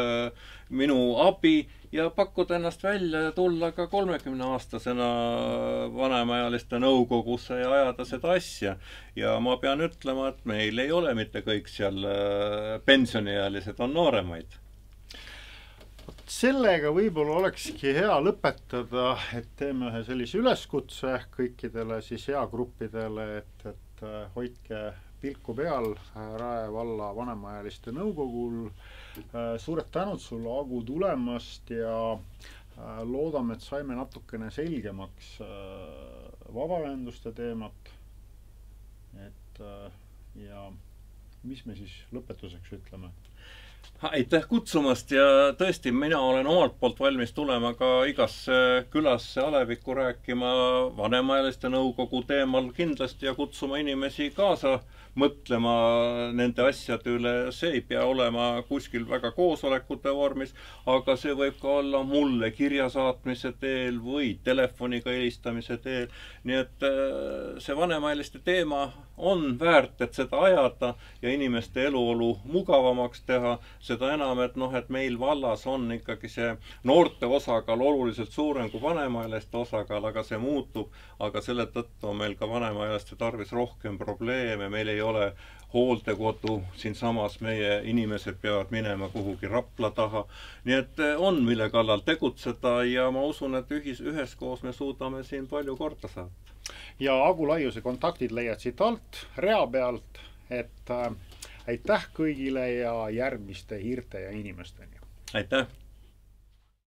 minu abi ja pakkuda ennast välja ja tulla ka 30-aastasena vanemaealiste nõukogusse ja ajada seda asja. Ja ma pean ütlema, et meil ei ole mitte kõik seal pensioniealised, on nooremaid. Sellega võib-olla olekski hea lõpetada, et teeme ühe sellise üleskutse kõikidele siis eagruppidele, et hoidke pilku peal Rae valla vanemaealiste nõukogul. Suured tänud sulle, Agu, tulemast ja loodame, et saime natukene selgemaks vabaühenduste teemat. Ja mis me siis lõpetuseks ütleme? Aitäh kutsumast ja tõesti, mina olen omalt poolt valmis tulema ka igasse külasse alevikku rääkima vanemaealiste nõukogu teemal kindlasti ja kutsuma inimesi kaasa mõtlema nende asjade üle. See ei pea olema kuskil väga koosolekute vormis, aga see võib ka olla mulle kirja saatmise teel või telefoniga helistamise teel. Nii et see vanemaealiste teema on väärt, et seda ajada ja inimeste eluolu mugavamaks teha. Seda enam, et meil vallas on ikkagi see noorte osakaal oluliselt suurem kui vanemaealiste osakaal, aga see muutub. Aga selle tõttu on meil ka vanemaealiste tarvis rohkem probleeme. Meil ei ole hooldekodu, siinsamas meie inimesed peavad minema kuhugi Rapla taha. Nii et on mille kallal tegutseda ja ma usun, et üheskoos me suudame siin palju korda saada. Ja Agu Laiuse kontaktid leiad siit alt rea pealt, et aitäh kõigile ja järgmiste hiirte ja inimesteni. Aitäh!